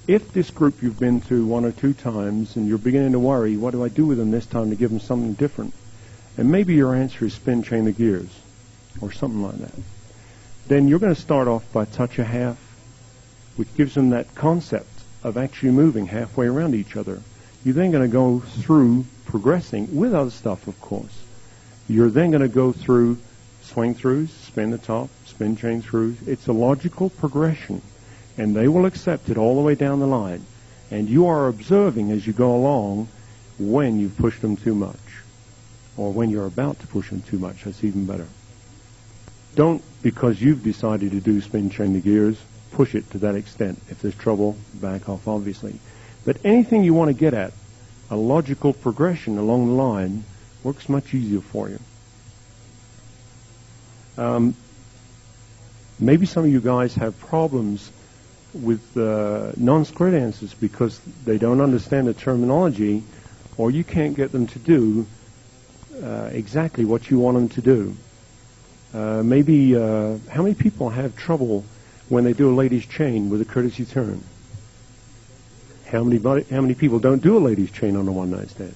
If this group you've been through 1 or 2 times, and you're beginning to worry, what do I do with them this time to give them something different? And maybe your answer is spin, chain the gears, or something like that. Then you're going to start off by touch a half, which gives them that concept of actually moving halfway around each other. You're then going to go through progressing with other stuff, of course. You're then going to go through swing throughs, spin the top, spin chain throughs. It's a logical progression, and they will accept it all the way down the line. And you are observing as you go along when you've pushed them too much, or when you're about to push them too much. That's even better. Don't, because you've decided to do spin chain the gears, push it to that extent. If there's trouble, back off, obviously. But anything you want to get at, a logical progression along the line, works much easier for you. Maybe some of you guys have problems with non-square dancers because they don't understand the terminology, or you can't get them to do exactly what you want them to do. Maybe how many people have trouble when they do a ladies' chain with a courtesy turn? How many people don't do a ladies' chain on a one-night stand?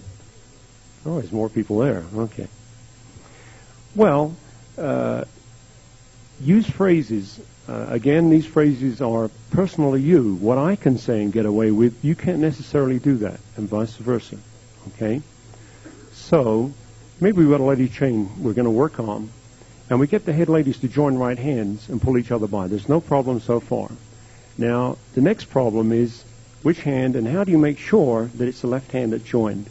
Oh, there's more people there. Okay. Well, use phrases. Again, these phrases are personal to you. What I can say and get away with, you can't necessarily do that, and vice versa. Okay? So, maybe we've got a lady chain we're going to work on, and we get the head ladies to join right hands and pull each other by. There's no problem so far. Now, the next problem is which hand, and how do you make sure that it's the left hand that's joined?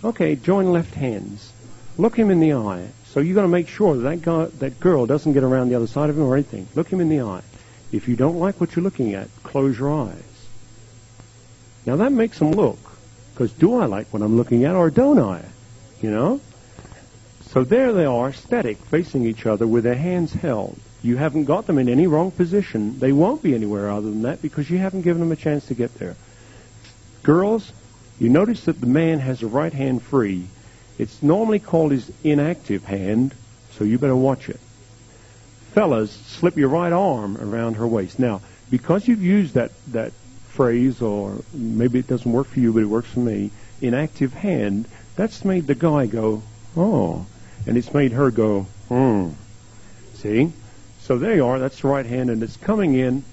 Okay, join left hands. Look him in the eye. So you've got to make sure that girl doesn't get around the other side of him or anything. Look him in the eye. If you don't like what you're looking at, close your eyes. Now that makes them look. Because do I like what I'm looking at or don't I? You know? So there they are, static, facing each other with their hands held. You haven't got them in any wrong position. They won't be anywhere other than that because you haven't given them a chance to get there. Girls, you notice that the man has the right hand free. It's normally called his inactive hand, so you better watch it. Fellas, slip your right arm around her waist. Now, because you've used that phrase, or maybe it doesn't work for you, but it works for me, inactive hand, that's made the guy go, oh, and it's made her go, See? So there you are, that's the right hand, and it's coming in,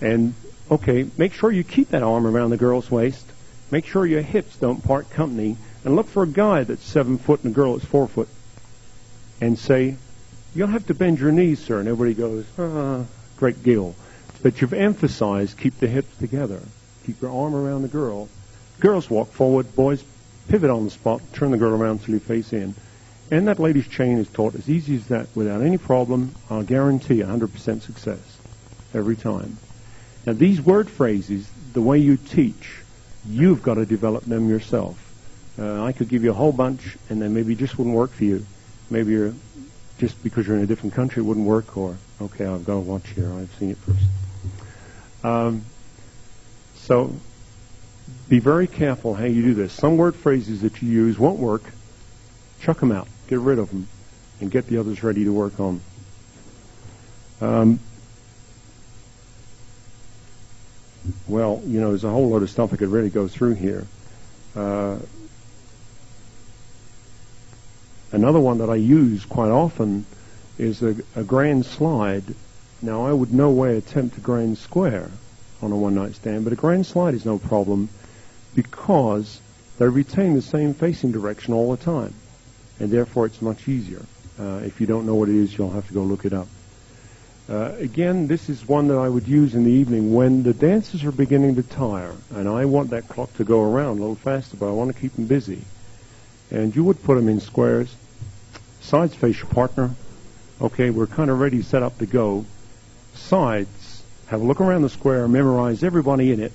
and, okay, make sure you keep that arm around the girl's waist. Make sure your hips don't part company, and look for a guy that's 7 foot and a girl that's 4 foot, and say, you'll have to bend your knees, sir. And everybody goes, great deal. But you've emphasized keep the hips together. Keep your arm around the girl. Girls walk forward. Boys pivot on the spot. Turn the girl around till you face in. And that ladies' chain is taught as easy as that without any problem. I'll guarantee 100% success every time. Now, these word phrases, the way you teach, you've got to develop them yourself. I could give you a whole bunch, and they maybe just wouldn't work for you. Maybe you're just because you're in a different country, it wouldn't work, or, okay, I've got to watch here. I've seen it first. So be very careful how you do this. Some word phrases that you use won't work. Chuck them out. Get rid of them, and get the others ready to work on. Well, you know, there's a whole lot of stuff I could really go through here. Another one that I use quite often is a grand slide. Now, I would no way attempt a grand square on a one-night stand, but a grand slide is no problem because they retain the same facing direction all the time, and therefore it's much easier. If you don't know what it is, you'll have to go look it up. Again, this is one that I would use in the evening when the dancers are beginning to tire, and I want that clock to go around a little faster, but I want to keep them busy. And you would put them in squares. Sides face your partner. Okay, we're kind of ready, set up to go. Sides, have a look around the square, memorize everybody in it.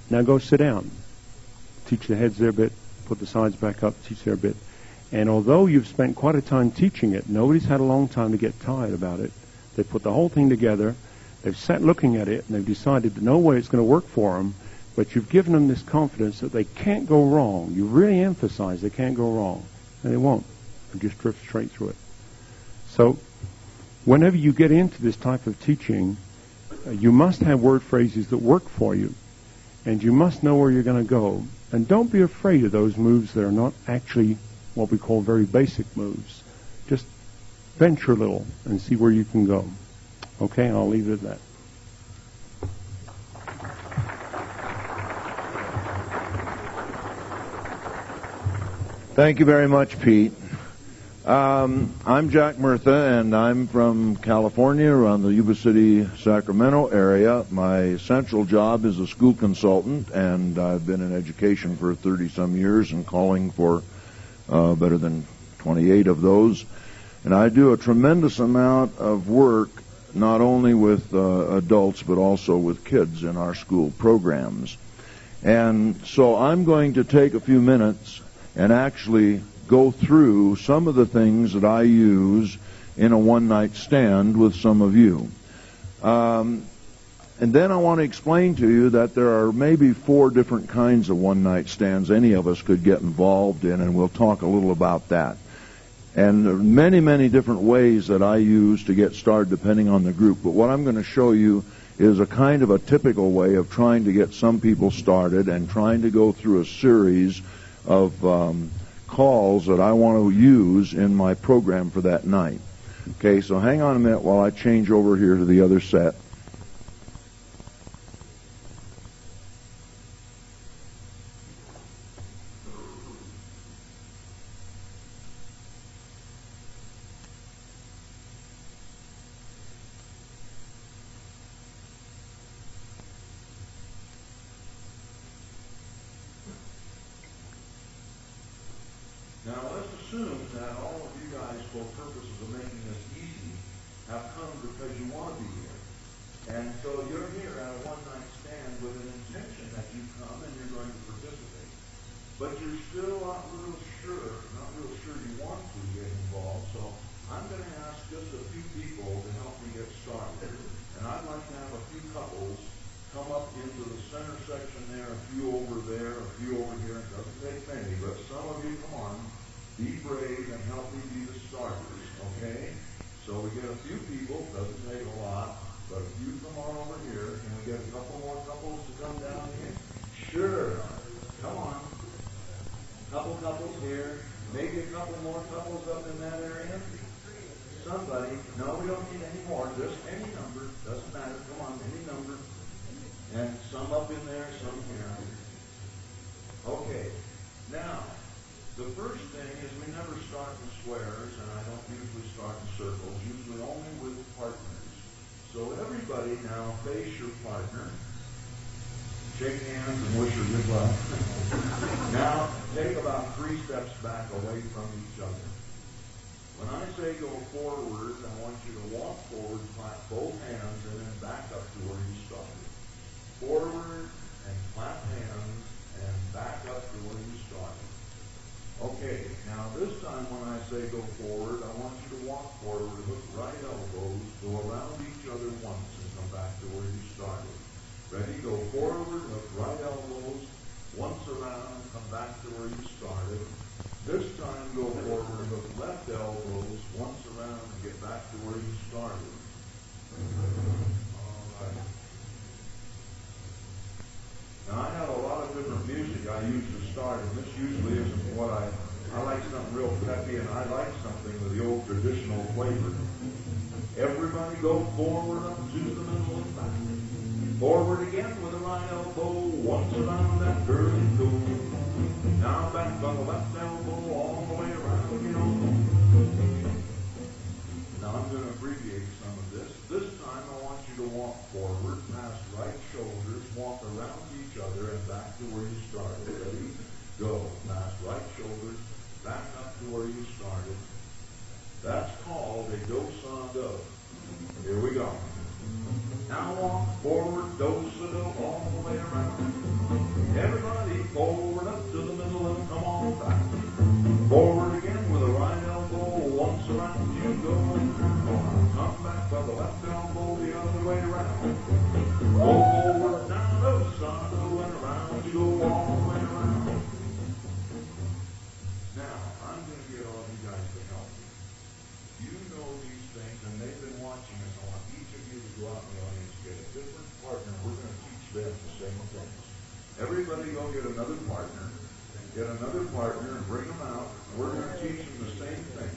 Now go sit down. Teach the heads their bit, put the sides back up, teach their bit. And although you've spent quite a time teaching it, nobody's had a long time to get tired about it. They put the whole thing together, they've sat looking at it, and they've decided that no way it's going to work for them, but you've given them this confidence that they can't go wrong. You really emphasize they can't go wrong, and they won't. They'll just drift straight through it. So whenever you get into this type of teaching, you must have word phrases that work for you, and you must know where you're going to go. And don't be afraid of those moves that are not actually what we call very basic moves. Just venture a little and see where you can go. Okay, I'll leave it at that. Thank you very much, Pete. I'm Jack Murtha, and I'm from California, around the Yuba City, Sacramento area. My central job is a school consultant, and I've been in education for 30-some years and calling for better than 28 of those. And I do a tremendous amount of work, not only with adults, but also with kids in our school programs. And so I'm going to take a few minutes and actually go through some of the things that I use in a one-night stand with some of you. And then I want to explain to you that there are maybe 4 different kinds of one-night stands any of us could get involved in, and we'll talk a little about that. And there are many, many different ways that I use to get started depending on the group. But what I'm going to show you is a kind of a typical way of trying to get some people started and trying to go through a series of calls that I want to use in my program for that night. Okay, so hang on a minute while I change over here to the other set. Now, let's assume that all of you guys, for purposes of making this easy, have come because you want to be here. And so you're here at a one-night stand with an intention that you come and you're going to participate. But you're still not real sure you want to get involved. So I'm going to ask just a few people to help me get started. And I'd like to have a few couples come up into the center section there, a few over there, a few over here. It doesn't take many, but some of you, come on. Be brave and help me be the starters, okay? So we get a few people, doesn't take a lot, but if you come on over here, can we get a couple more couples to come down here? Sure. Come on. Couple couples here. Maybe a couple more couples up in that area. Somebody. No, we don't need any more. Just any number. Doesn't matter. Come on, any number. And some up in there, some here. Okay. Now, the first thing is we never start in squares, and I don't usually start in circles, usually only with partners. So everybody now face your partner, shake hands, and wish her good luck. Now take about 3 steps back away from each other. When I say go forward, I want you to walk forward, clap both hands, and then back up to where you started. Forward and clap hands, and back up to where you started. Okay, now this time when I say go forward, I want you to walk forward, hook right elbows, go around each other once and come back to where you started. Ready? Go forward, hook right elbows, once around, come back to where you started. This time go forward, hook left elbows, once around, and get back to where you started. All right. Now I have a lot of different music I use to start, and this usually isn't what I I like something real peppy, and I like something with the old traditional flavor. Everybody go forward up to the middle and back. Forward again with the right elbow, once around that curly toe. Now back on the left elbow, all the way around the elbow. Now I'm going to abbreviate some of this. This time I want you to walk forward, past right shoulders, walk around each other, and back to where you started. Ready? Go. Past right shoulders, back up to where you started. That's called a do-sa-do. Here we go. Now walk forward, do-sa-do, all the way around. Everybody forward up to the middle and come on back. Forward again with the right elbow, once around you go. Come back by the left elbow, the other way around. Go forward, down, do-sa-do, and around you go all the way around. Now, I'm going to get all you guys to help me. You know these things, and they've been watching us. I want each of you to go out in the audience and get a different partner. We're going to teach them the same things. Everybody go get another partner. Get another partner and bring them out. We're going to teach them the same things.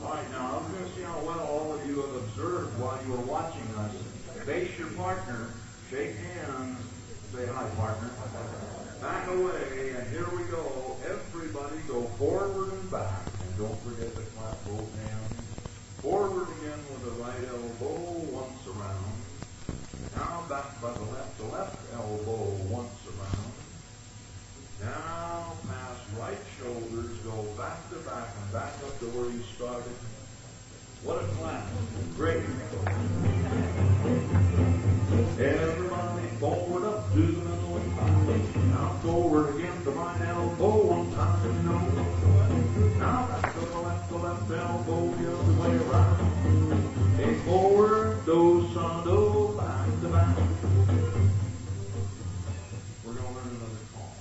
Alright, now I'm going to see how well all of you have observed while you were watching us. Face your partner, shake hands, say hi, partner. Back away, and here we go. Everybody go forward and back. And don't forget to clap both hands. Forward again with the right elbow, once around. Now back by the left elbow, once around. Now past right shoulders, go back to back and back up to where you started. What a clap. Great. Everybody forward up to the middle and back. Now forward again to right elbow, one time, no. Now back to the left elbow, the other way around. Hey, forward, do-sa-do, back to back. We're going to learn another call.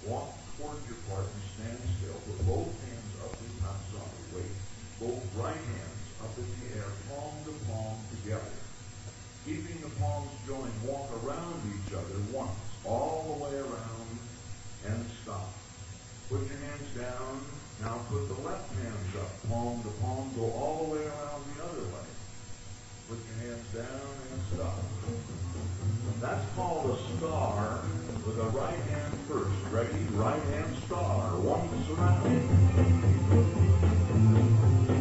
Walk toward your partner, stand still, with both hands up in, I'm sorry, wait. Both right hands up in the air, palm to palm together. Keeping the palms joined, walk around each other once, all the way around, and stop. Put your hands down. Now put the left hands up, palm to palm, go all the way around the other way. Put your hands down and stop. That's called a star with the right hand first. Ready? Right hand star. Once around.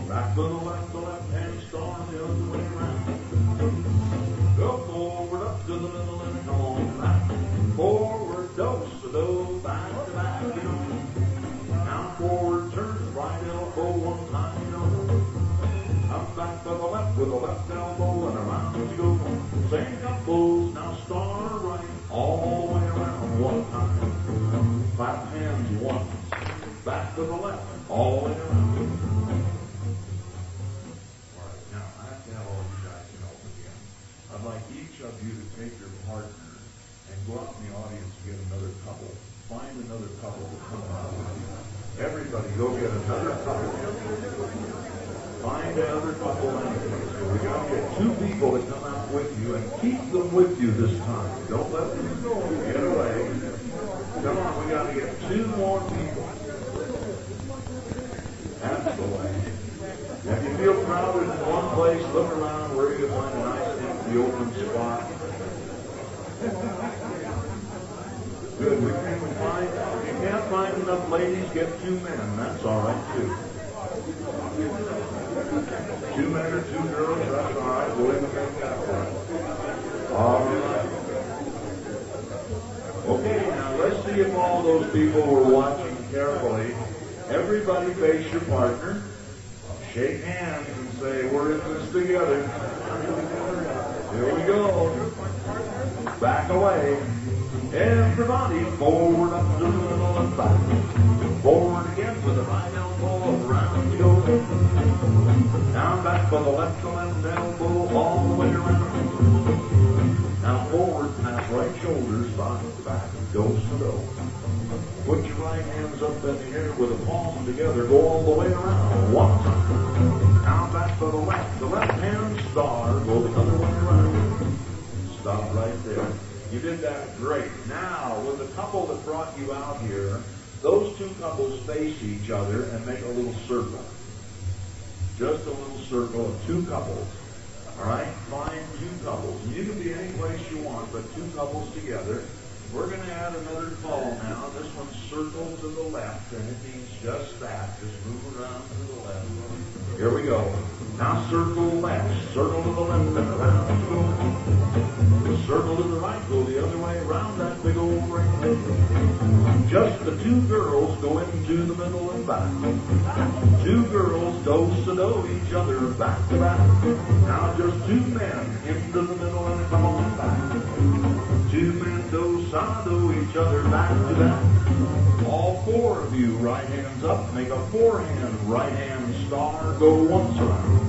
Back to the left hand star, the other way around. Go forward up to the middle and come on back. Forward, do-sa-do, back to back, you know. Now forward, turn right elbow one time, you know. Come back to the left with the left elbow and around you go. Same couples, now star right, all the way around one time. Clap hands once. Back to the left, all the way around. All right, now I have to have all you guys help again. I'd like each of you to take your partner and go out in the audience and get another couple. Find another couple to come out with you. Everybody go get another couple. Find another couple anyway. So we got to get two people to come out with you and keep them with you this time. Don't let them go. Get away. Come on, we got to get two more people. That's the way. If you feel crowded in one place, look around where you can find a nice empty open spot. Good. If you can't find enough ladies, get two men. That's all right, too. 2 men or 2 girls, that's all right. We'll even make that right. All right. Okay, now let's see if all those people were watching carefully. Everybody face your partner. Shake hands and say, we're in this together. Here we go. Back away. Everybody forward up to the middle and back. Forward again with the right elbow around you go. Now back by the left elbow all the way around. Now forward, past right shoulder. Put your right hands up in the air with the palms together. Go all the way around. One time. Now back to the left. The left hand star. Go the other way around. Stop right there. You did that great. Now, with the couple that brought you out here, those two couples face each other and make a little circle. Just a little circle of two couples. All right? Find two couples. And you can be any place you want, but two couples together. We're going to add another call now. This one's circle to the left, and it means just that. Just move around to the left. Here we go. Now circle left. Circle to the left and around. Go. Circle to the right. Go the other way around that big old ring. Just the two girls go into the middle and back. Two girls do-sa-do each other back to back. Now just two men into the middle and come on back. Two men do-sa-do each other back to back. All four of you, right hands up, make a four-hand right hand star, go once around.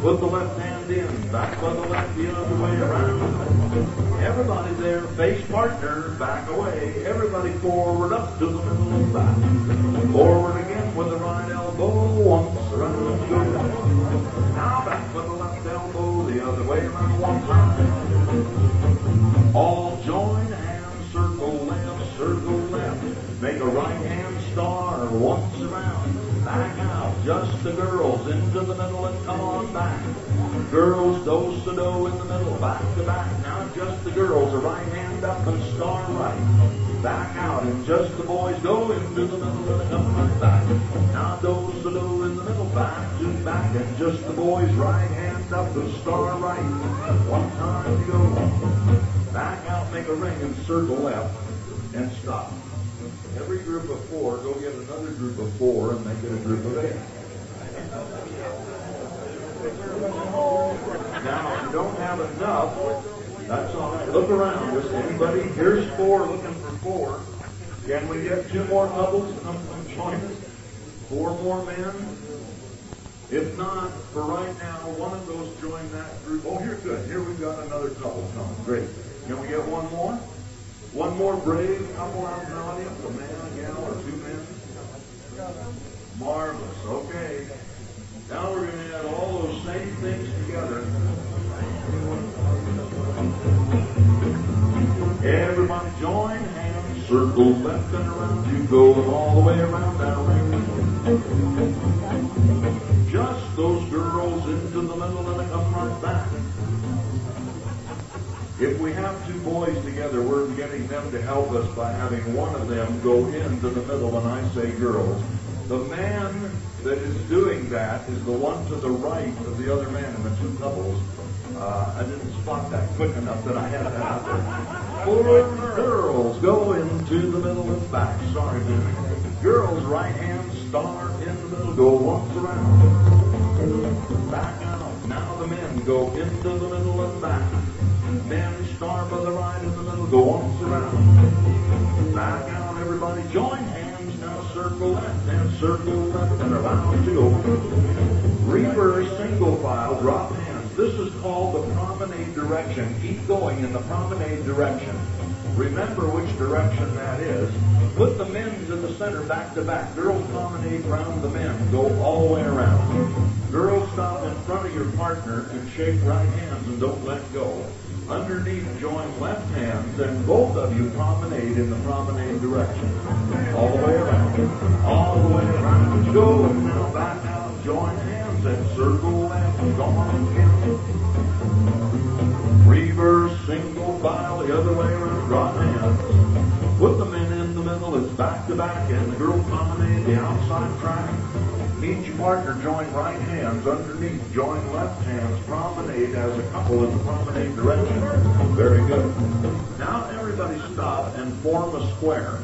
Put the left hand in, back by the left, the other way around. Everybody there, face partner, back away. Everybody forward, up to the middle and back. Forward again with the right elbow, once around, go. Now back with the left elbow, the other way around, one time. All join hands, circle left, make a right hand star, once around, back out, just the girls into the middle and come on back. Girls do-sa-do in the middle, back to back, now just the girls, a right hand up and star right, back out, and just the boys go into the middle and come right back. Now do-sa-do in the middle, back to back, and just the boys, right hand up and star right, one time to go. Back out, make a ring and circle left, and stop. Every group of four, go get another group of four and make it a group of 8. Now, if you don't have enough, that's all right. Look around. Just anybody, here's 4 looking for 4. Can we get 2 more couples to come and join us? 4 more men? If not, for right now, one of those join that group. Oh, here, good. Here we've got another couple coming. Great. Can we get one more? One more brave couple out in the audience, a man, a gal, or 2 men? Marvelous. Okay. Now we're going to add all those same things together. Everybody join hands, circle left and around. You go all the way around that ring. Just those girls into the middle and they come right back. If we have 2 boys together, we're getting them to help us by having one of them go into the middle when I say girls. The man that is doing that is the one to the right of the other man in the 2 couples. I didn't spot that quick enough that I had that out there. 4 girls go into the middle and back. Sorry, man. Girls, right hand, star in the middle, go once around. Back out. Now the men go into the middle and back. Men, star by the right in the middle, go once around. Back out, everybody, join hands, now circle left, and around you go. Reverse, single file, drop hands. This is called the promenade direction. Keep going in the promenade direction. Remember which direction that is. Put the men to the center, back to back. Girls promenade round the men, go all the way around. Girls stop in front of your partner and shake right hands and don't let go. Underneath, join left hands, and both of you promenade in the promenade direction. All the way around. All the way around. Go, and now back out, join hands, and circle left, and go on again. Reverse, single file, the other way around, drop hands. Put the men in the middle, it's back to back, and the girl promenade the outside track. Each partner join right hands, underneath join left hands, promenade as a couple in the promenade direction. Very good. Now everybody stop and form a square.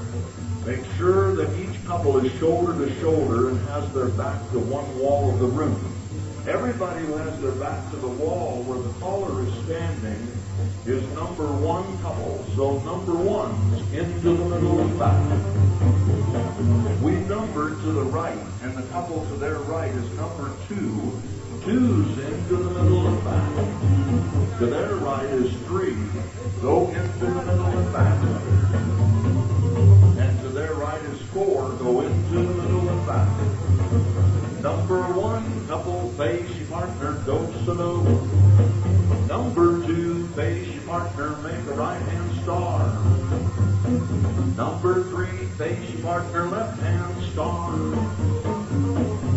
Make sure that each couple is shoulder to shoulder and has their back to one wall of the room. Everybody who has their back to the wall where the caller is standing is number 1 couple. So number 1's into the middle and back. We number to the right, and the couple to their right is number 2. 2's into the middle and back. To their right is 3. Go into the middle and back. And to their right 4 go into the middle and back. Number 1 couple face your partner do-so-do. Number 2 face your partner make a right hand star. Number 3 face your partner left hand star.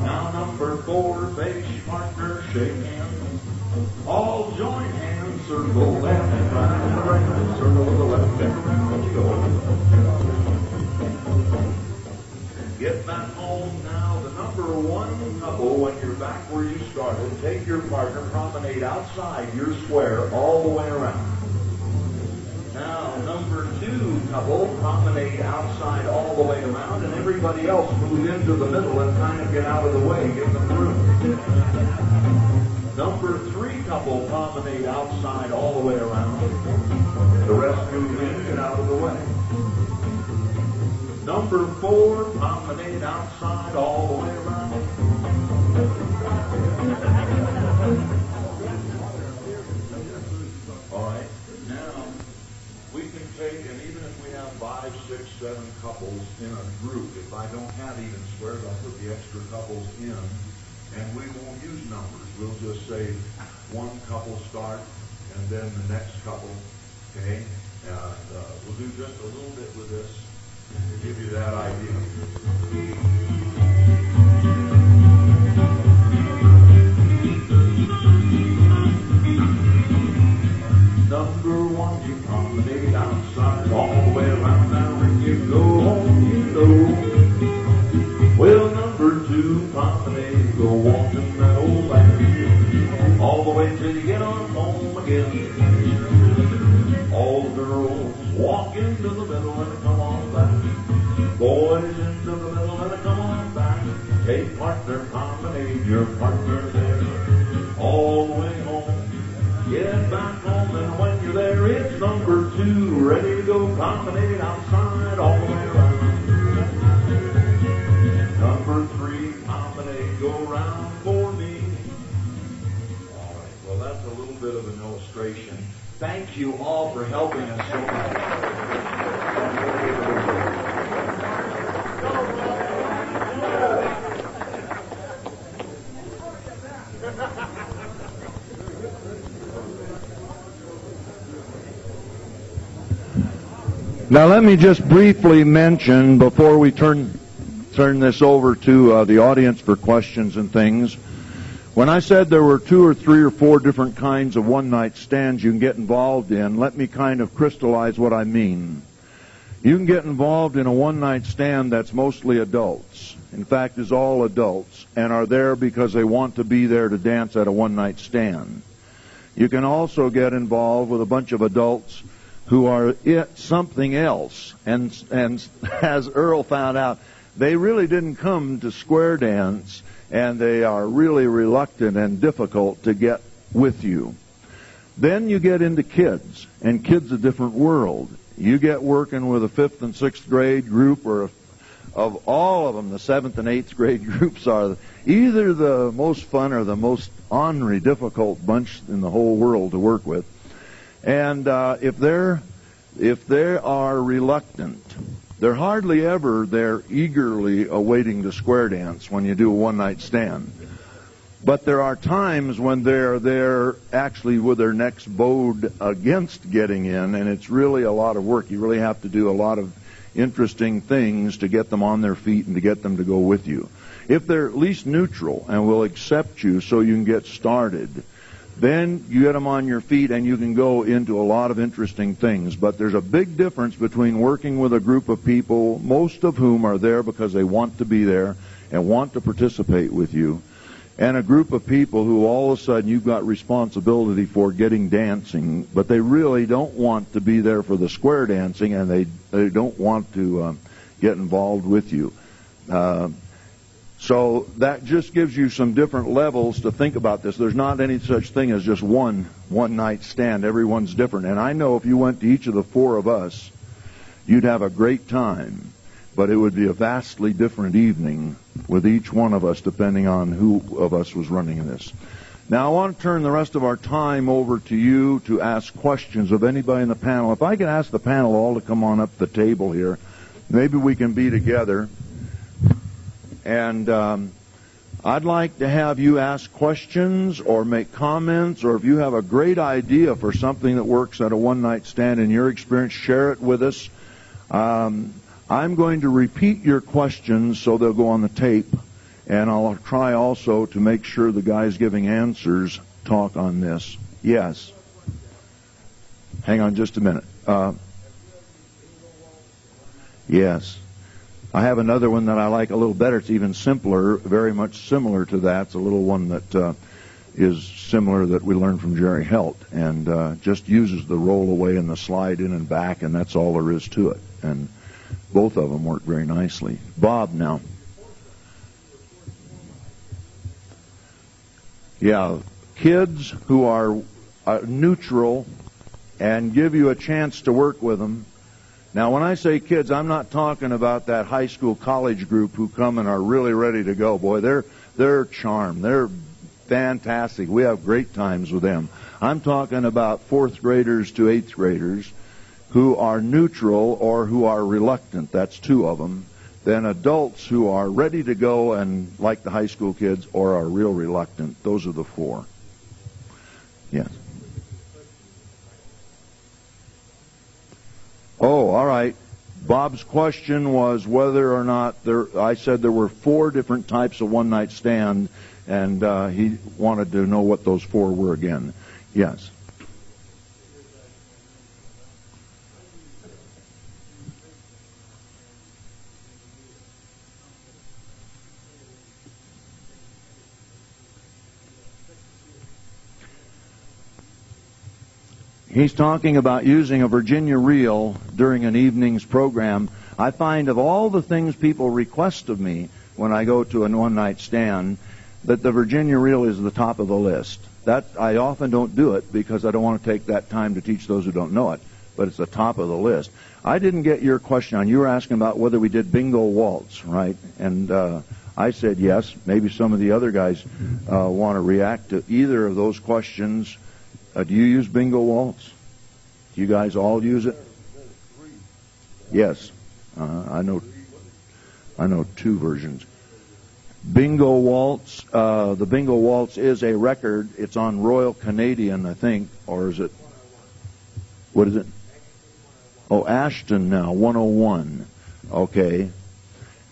Now number 4 face your partner shake hands. All join hands, circle left and right, circle to the left and around you go. Get back home now. The number 1 couple, when you're back where you started, take your partner, promenade outside your square all the way around. Now, number 2 couple, promenade outside all the way around, and everybody else move into the middle and kind of get out of the way, give them room. Number 3 couple, promenade outside all the way around. The rest move in, get out of the way. Number 4, promenade outside all the way around. All right, now we can take, and even if we have 5, 6, 7 couples in a group, if I don't have even squares, I'll put the extra couples in, and we won't use numbers. We'll just say 1 couple start, and then the next couple, okay? We'll do just a little bit with this to give you that idea. Number 1, you promenade outside all the way around. Now when you go home, you know. Well, number 2, promenade, go walking that old land all the way till you get on home again. All the girls walk into the middle and come on back. Boys into the middle and come on back. Take partner, promenade your partner there all the way home. Get back home, and when you're there, it's number 2, ready to go promenade outside all the way around. Number 3, promenade, go round for me. All right, well, that's a little bit of an illustration. Thank you all for helping us so much. Now let me just briefly mention, before we turn this over to the audience for questions and things, when I said there were 2 or 3 or 4 different kinds of one-night stands you can get involved in, let me kind of crystallize what I mean. You can get involved in a one-night stand that's mostly adults. In fact, is all adults, and are there because they want to be there to dance at a one-night stand. You can also get involved with a bunch of adults who are something else, and as Earl found out, they really didn't come to square dance, and they are really reluctant and difficult to get with you. Then you get into kids, and kids a different world. You get working with a 5th and 6th grade group, or of all of them, the 7th and 8th grade groups are either the most fun or the most ornery, difficult bunch in the whole world to work with. And if they are reluctant, they're hardly ever there eagerly awaiting the square dance when you do a one-night stand. But there are times when they're there actually with their necks bowed against getting in, and it's really a lot of work. You really have to do a lot of interesting things to get them on their feet and to get them to go with you. If they're at least neutral and will accept you so you can get started, then you get them on your feet and you can go into a lot of interesting things. But there's a big difference between working with a group of people, most of whom are there because they want to be there and want to participate with you, and a group of people who all of a sudden you've got responsibility for getting dancing, but they really don't want to be there for the square dancing, and they don't want to get involved with you. So that just gives you some different levels to think about this. There's not any such thing as just one night stand. Everyone's different. And I know if you went to each of the 4 of us, you'd have a great time. But it would be a vastly different evening with each one of us, depending on who of us was running this. Now, I want to turn the rest of our time over to you to ask questions of anybody in the panel. If I could ask the panel all to come on up the table here, maybe we can be together. And I'd like to have you ask questions or make comments, or if you have a great idea for something that works at a one-night stand in your experience, share it with us. I'm going to repeat your questions so they'll go on the tape, and I'll try also to make sure the guys giving answers talk on this. Yes. Hang on just a minute. Yes. I have another one that I like a little better. It's even simpler, very much similar to that. It's a little one that is similar that we learned from Jerry Helt, and just uses the roll away and the slide in and back, and that's all there is to it. And both of them work very nicely. Bob now. Yeah, kids who are neutral and give you a chance to work with them. Now, when I say kids, I'm not talking about that high school, college group who come and are really ready to go. Boy, they're charmed. They're fantastic. We have great times with them. I'm talking about fourth graders to eighth graders who are neutral or who are reluctant. That's two of them. Then adults who are ready to go and like the high school kids or are real reluctant. Those are the four. Yes. Oh, all right. Bob's question was whether or not I said there were 4 different types of one-night stand, and he wanted to know what those 4 were again. Yes. He's talking about using a Virginia reel during an evening's program. I find of all the things people request of me when I go to a one-night stand, that the Virginia reel is the top of the list. That I often don't do it because I don't want to take that time to teach those who don't know it, but it's the top of the list. I didn't get your question on. You were asking about whether we did bingo waltz, right? And I said yes. Maybe some of the other guys want to react to either of those questions. Do you use bingo waltz? Do you guys all use it? Yes. I know 2 versions. Bingo waltz. The bingo waltz is a record. It's on Royal Canadian, I think, or is it? What is it? Oh, Ashton now, 101. Okay.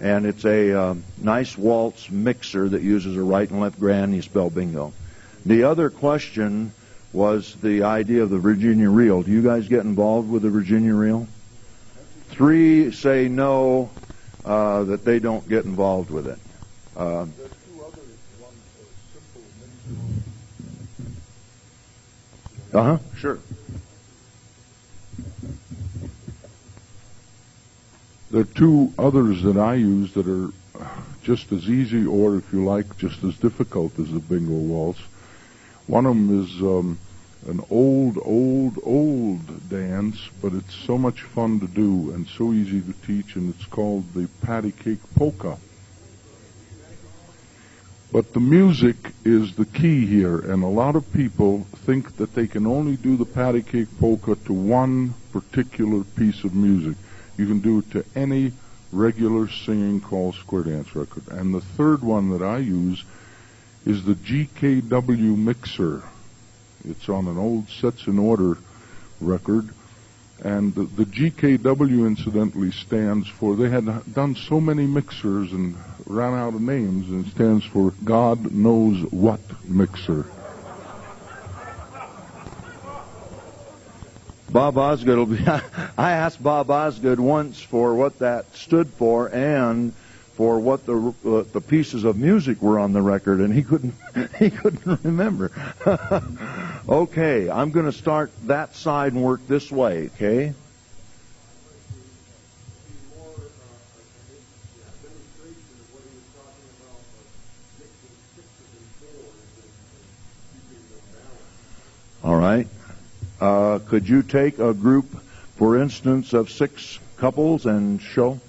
And it's a nice waltz mixer that uses a right and left grand. You spell bingo. The other question was the idea of the Virginia reel. Do you guys get involved with the Virginia reel? 3 say no, that they don't get involved with it. Sure. There are 2 others that I use that are just as easy, or if you like, just as difficult as the bingo waltz. One of them is an old dance, but it's so much fun to do and so easy to teach, and it's called the patty cake polka. But the music is the key here, and a lot of people think that they can only do the patty cake polka to one particular piece of music. You can do it to any regular singing call square dance record. And the third one that I use is the GKW mixer. It's on an old Sets in Order record. And the GKW, incidentally, stands for, they had done so many mixers and ran out of names, and it stands for God Knows What Mixer. Bob Osgood will be. I asked Bob Osgood once for what that stood for and for what the pieces of music were on the record, and he couldn't remember. Okay, I'm going to start that side and work this way. Okay. All right. Could you take a group, for instance, of 6 couples and show?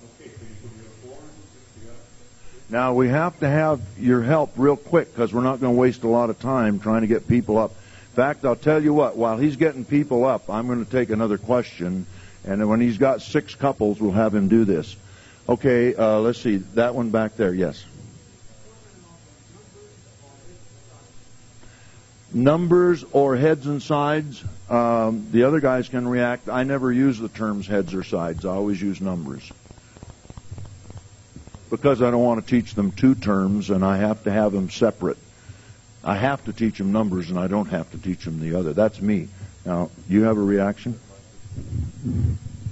Now, we have to have your help real quick because we're not going to waste a lot of time trying to get people up. In fact, I'll tell you what, while he's getting people up, I'm going to take another question, And when he's got 6 couples, we'll have him do this. Okay, let's see. That one back there, yes. Numbers or heads and sides. The other guys can react. I never use the terms heads or sides. I always use numbers. Because I don't want to teach them 2 terms, and I have to have them separate. I have to teach them numbers, and I don't have to teach them the other. That's me. Now, you have a reaction?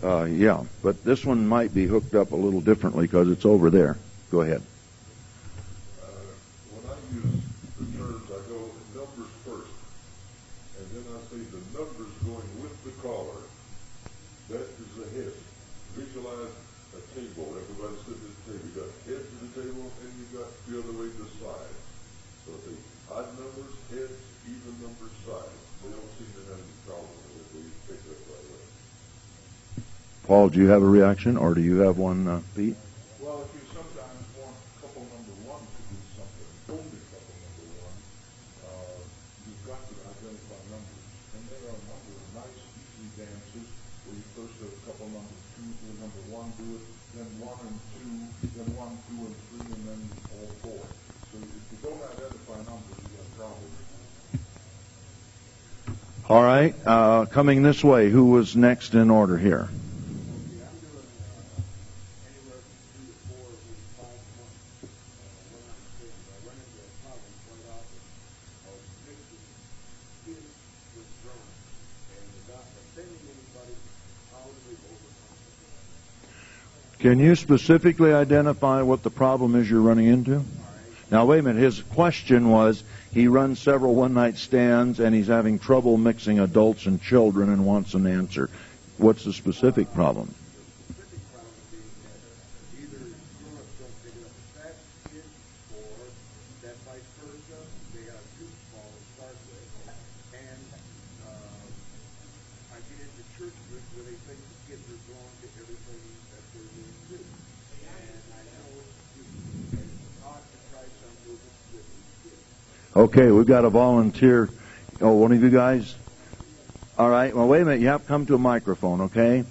Yeah, but this one might be hooked up a little differently because it's over there. Go ahead. When I use the terms, I go numbers first, and then I say the numbers going with the caller. That is the head. Visualize a table. Everybody sit at the table. You got heads of the table, and you got the other way the sides. So the odd numbers, heads, even numbers, sides. They don't seem to have any problem with it. They pick up right away. Paul, do you have a reaction, or do you have one, Pete? Well, if you sometimes want couple number 1 to do something, only couple number 1, you've got to identify numbers. And there are a number of nice, easy dances where you first have couple number 2 to number 1 do it, then 1 and 2, then 1, 2 and 3, and then all 4. So if you don't identify numbers, you have problems. All right, coming this way, who was next in order here? Can you specifically identify what the problem is you're running into? Now, wait a minute. His question was he runs several one-night stands and he's having trouble mixing adults and children and wants an answer. What's the specific problem? Okay, we've got a volunteer. Oh, one of you guys? All right, well, wait a minute. You have to come to a microphone, okay?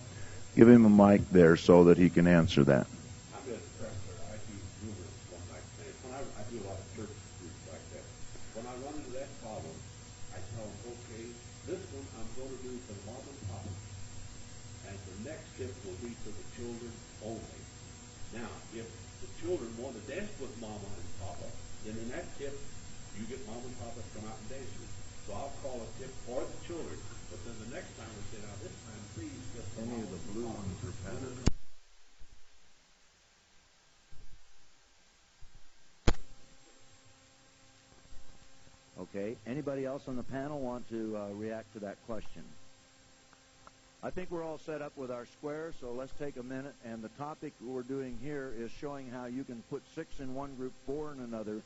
Give him a mic there so that he can answer that. I'm just a wrestler. I do numerous one-night stands. I do a lot of church groups like that. When I run into that problem, I tell them, okay, this one I'm going to do for mom and pop. And the next tip will be for the children only. Now, if the children want to dance with mama and papa, then in that tip, you get mom and papa to come out and dance with you. So I'll call a tip for the children, but then the next time I say, now this time please get Any of the blue ones are patterned. Okay, anybody else on the panel want to react to that question? I think we're all set up with our square, so let's take a minute. And the topic we're doing here is showing how you can put 6 in one group, 4 in another,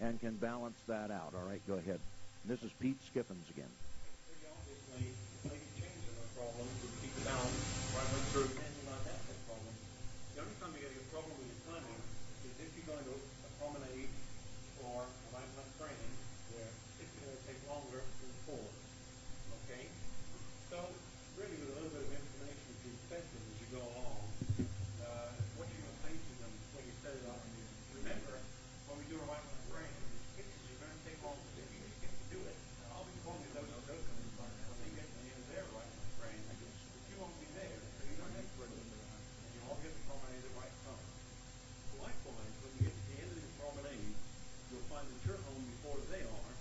and can balance that out. All right, go ahead. This is Pete Skiffins again. Obviously, maybe change the problem to keep it down right way through and not have that problem. The only time you're going to get a problem with your timing is if you're going to a promenade or a right-left train where 6 is going to take longer than 4. Okay? So, really with a little bit of information to be expected as you go along, what you're going to say to them when you set it up. Remember, when we do a right-left train, 6 is going to take longer. If you just get to do it, I'll be calling you those when they get in their right-left train, but you won't be there, so you don't have to do it. And you all get the promenade at the right time. Likewise, when you get to the end of the promenade, you'll find that you're home before they are,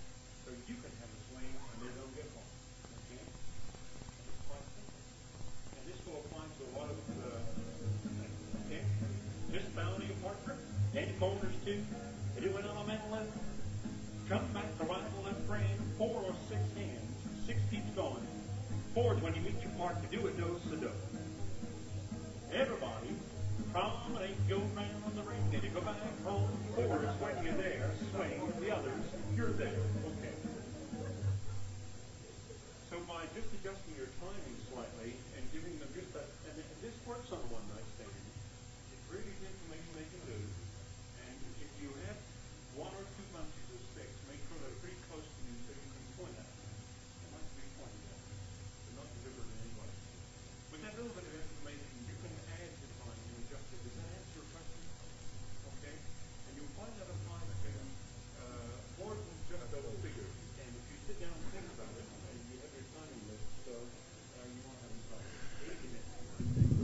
so you can have a swing and they don't get home. Okay? It's quite simple. And this will apply to a lot of things. Okay? Miss Bounty, a partner, Danny Coulter's too. They do an elemental left. Jump back to right or left frame, 4 or 6 hands. 6 keeps going. 4 is when you meet your partner. Do it do-so-do. Everybody, promenade, go round the ring, then you go back home. 4 is when you're there, swing. The others, you're there. Okay. So by just adjusting your timing slightly and giving them just that, and this works on a one-night stand. It's really the information they can do. And if you have 1 or 2 bunches of 6, make sure they're pretty close to you so you can point at them. They like to be pointed at. They're not deliberate in any way. With that little bit of information,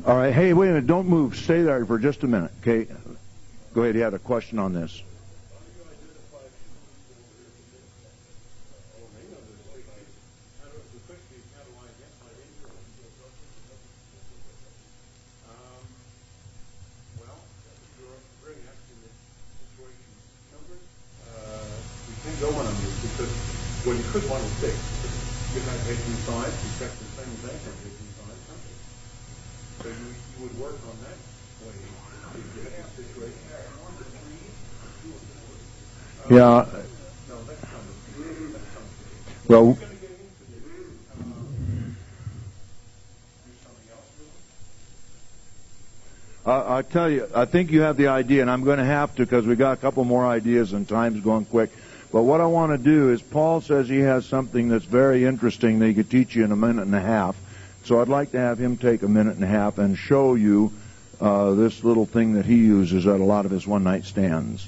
All right. Hey, wait a minute. Don't move. Stay there for just a minute. Okay. Go ahead. You had a question on this. Go on this because, well, you could want to fix. You have 18 sides, you check the same thing from 18 sides, so you would work on that way to get the situation. Yeah. No, that's coming. That's coming. Well, You're going to get into this. Do something else with it? I tell you, I think you have the idea, and I'm going to have to because we got a couple more ideas and time's going quick. But what I want to do is, Paul says he has something that's very interesting that he could teach you in a minute and a half. So I'd like to have him take a minute and a half and show you this little thing that he uses at a lot of his one-night stands.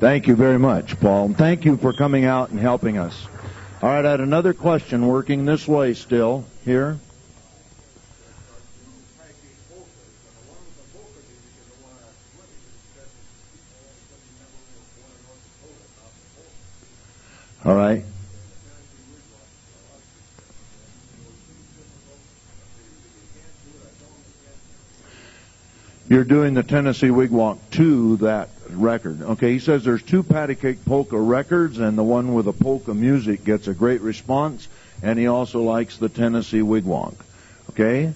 Thank you very much, Paul. Thank you for coming out and helping us. All right, I had another question working this way still. Here. All right. You're doing the Tennessee Wigwam to that record. Okay, he says there's two patty cake polka records, and the one with the polka music gets a great response, and he also likes the Tennessee Wigwam. Okay?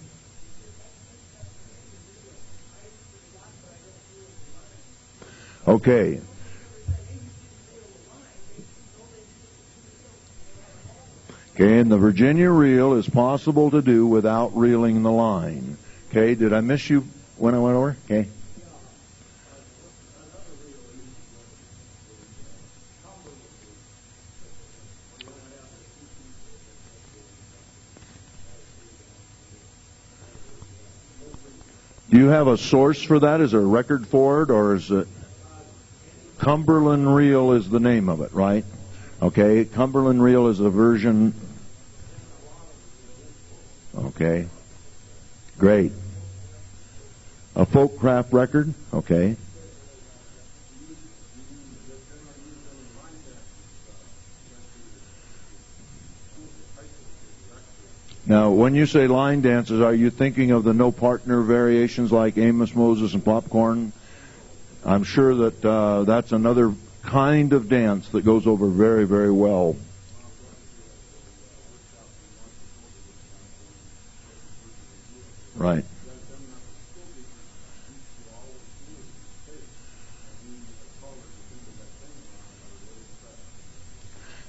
Okay. Okay, and the Virginia reel is possible to do without reeling the line. Okay, did I miss you when I went over? Okay. Do you have a source for that? Is there a record for it, or is it Cumberland Reel is the name of it, right? Okay, Cumberland Reel is a version. Okay, great. A folk craft record, okay. Now, when you say line dances, are you thinking of the no partner variations like Amos, Moses, and Popcorn? I'm sure that that's another kind of dance that goes over very, very well. Right.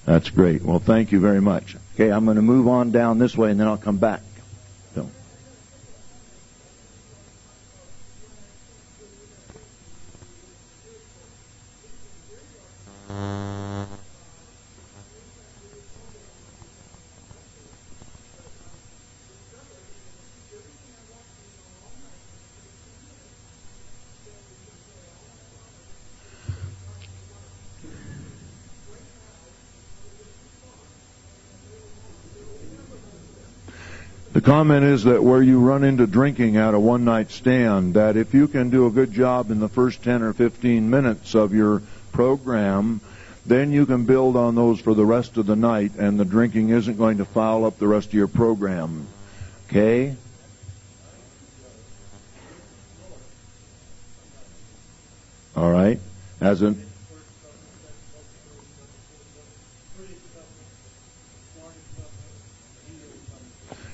That's great. Well, thank you very much. Okay, I'm going to move on down this way, and then I'll come back. So. The comment is that where you run into drinking at a one-night stand, that if you can do a good job in the first 10 or 15 minutes of your program, then you can build on those for the rest of the night, and the drinking isn't going to foul up the rest of your program. Okay? All right.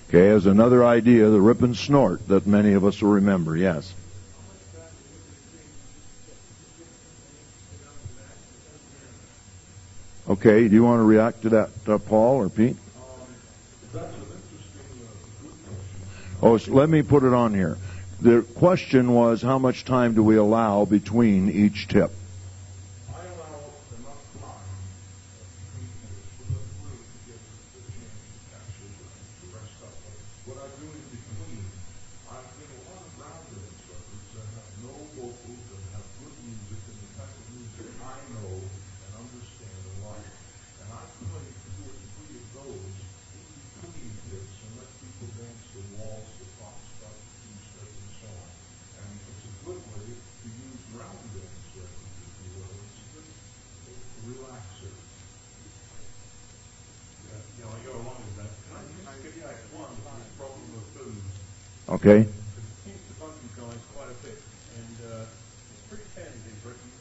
Okay, as another idea, the rip and snort that many of us will remember, yes. Okay, do you want to react to that, Paul or Pete? Oh, so let me put it on here. The question was, how much time do we allow between each tip? Okay. It seems to bug you guys quite a bit, and it's pretty standard in Britain.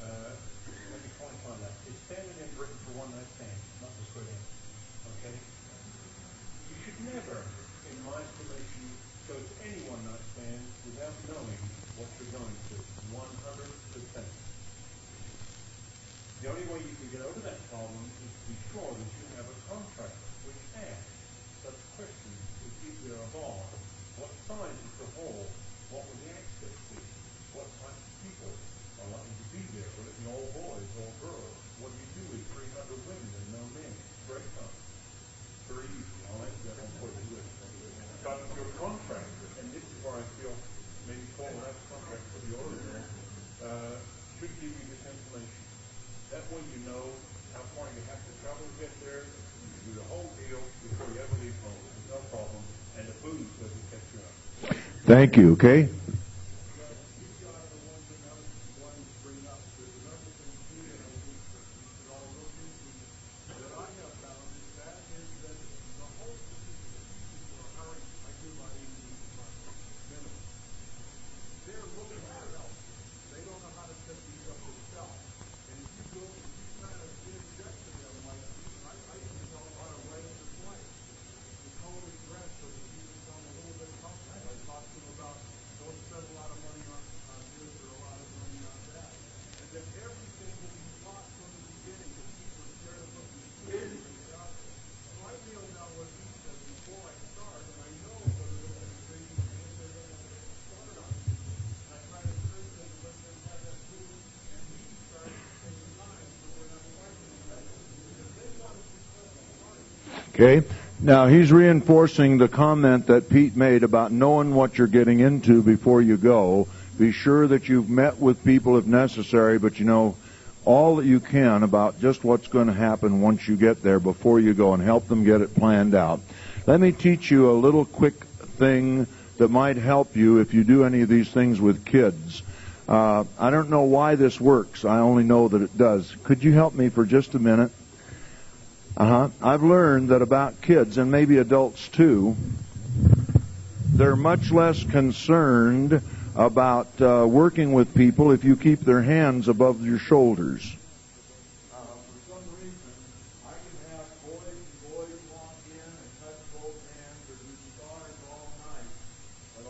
Let me quantify that. It's standard in Britain for one-night stands, not for square dance. Okay? You should never, in my estimation, go to any one-night stand without knowing what you're going to. 100%. The only way you can get over that problem is to be sure that you have a contract which asks such questions as if there are bars. What size is the hall? What will the access be? What type of people are likely to be there? Will it be all boys, all girls? What do you do with 300 women and no men? Great fun. Very easy. I'll answer that one for you. But your contract, and this is where I feel maybe Paul will have a contract for the auditor, should give you this information. That way you know how far you have to travel to get there. You can do the whole deal before you ever leave home. There's no problem. And the booze doesn't catch you up. Thank you, okay? Okay. Now, he's reinforcing the comment that Pete made about knowing what you're getting into before you go. Be sure that you've met with people if necessary, but you know all that you can about just what's going to happen once you get there before you go, and help them get it planned out. Let me teach you a little quick thing that might help you if you do any of these things with kids. I don't know why this works. I only know that it does. Could you help me for just a minute? I've learned that about kids, and maybe adults too, they're much less concerned about working with people if you keep their hands above your shoulders. For some reason, I can have boys walk in and touch both hands or do stars all night, but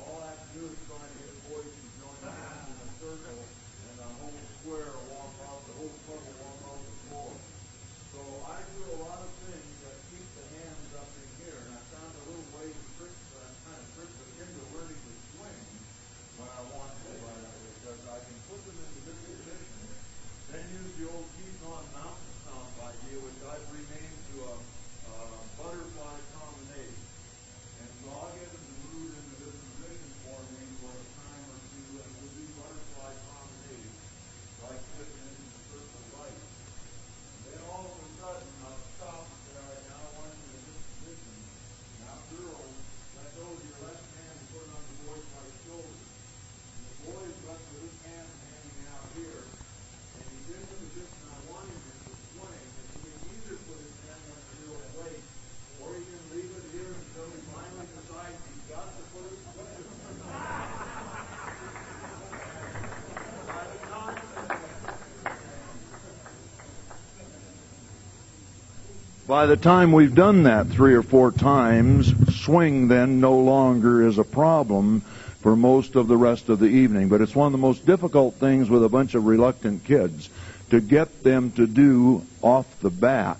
By the time we've done that 3 or 4 times, swing then no longer is a problem for most of the rest of the evening. But it's one of the most difficult things with a bunch of reluctant kids to get them to do off the bat.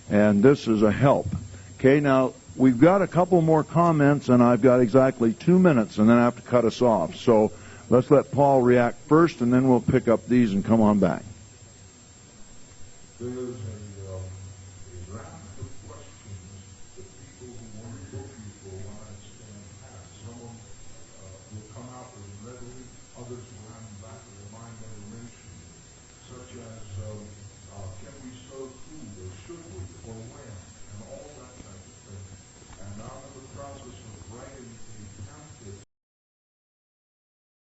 And this is a help. Okay, now we've got a couple more comments, and I've got exactly 2 minutes, and then I have to cut us off. So let's let Paul react first, and then we'll pick up these and come on back. There's a round of questions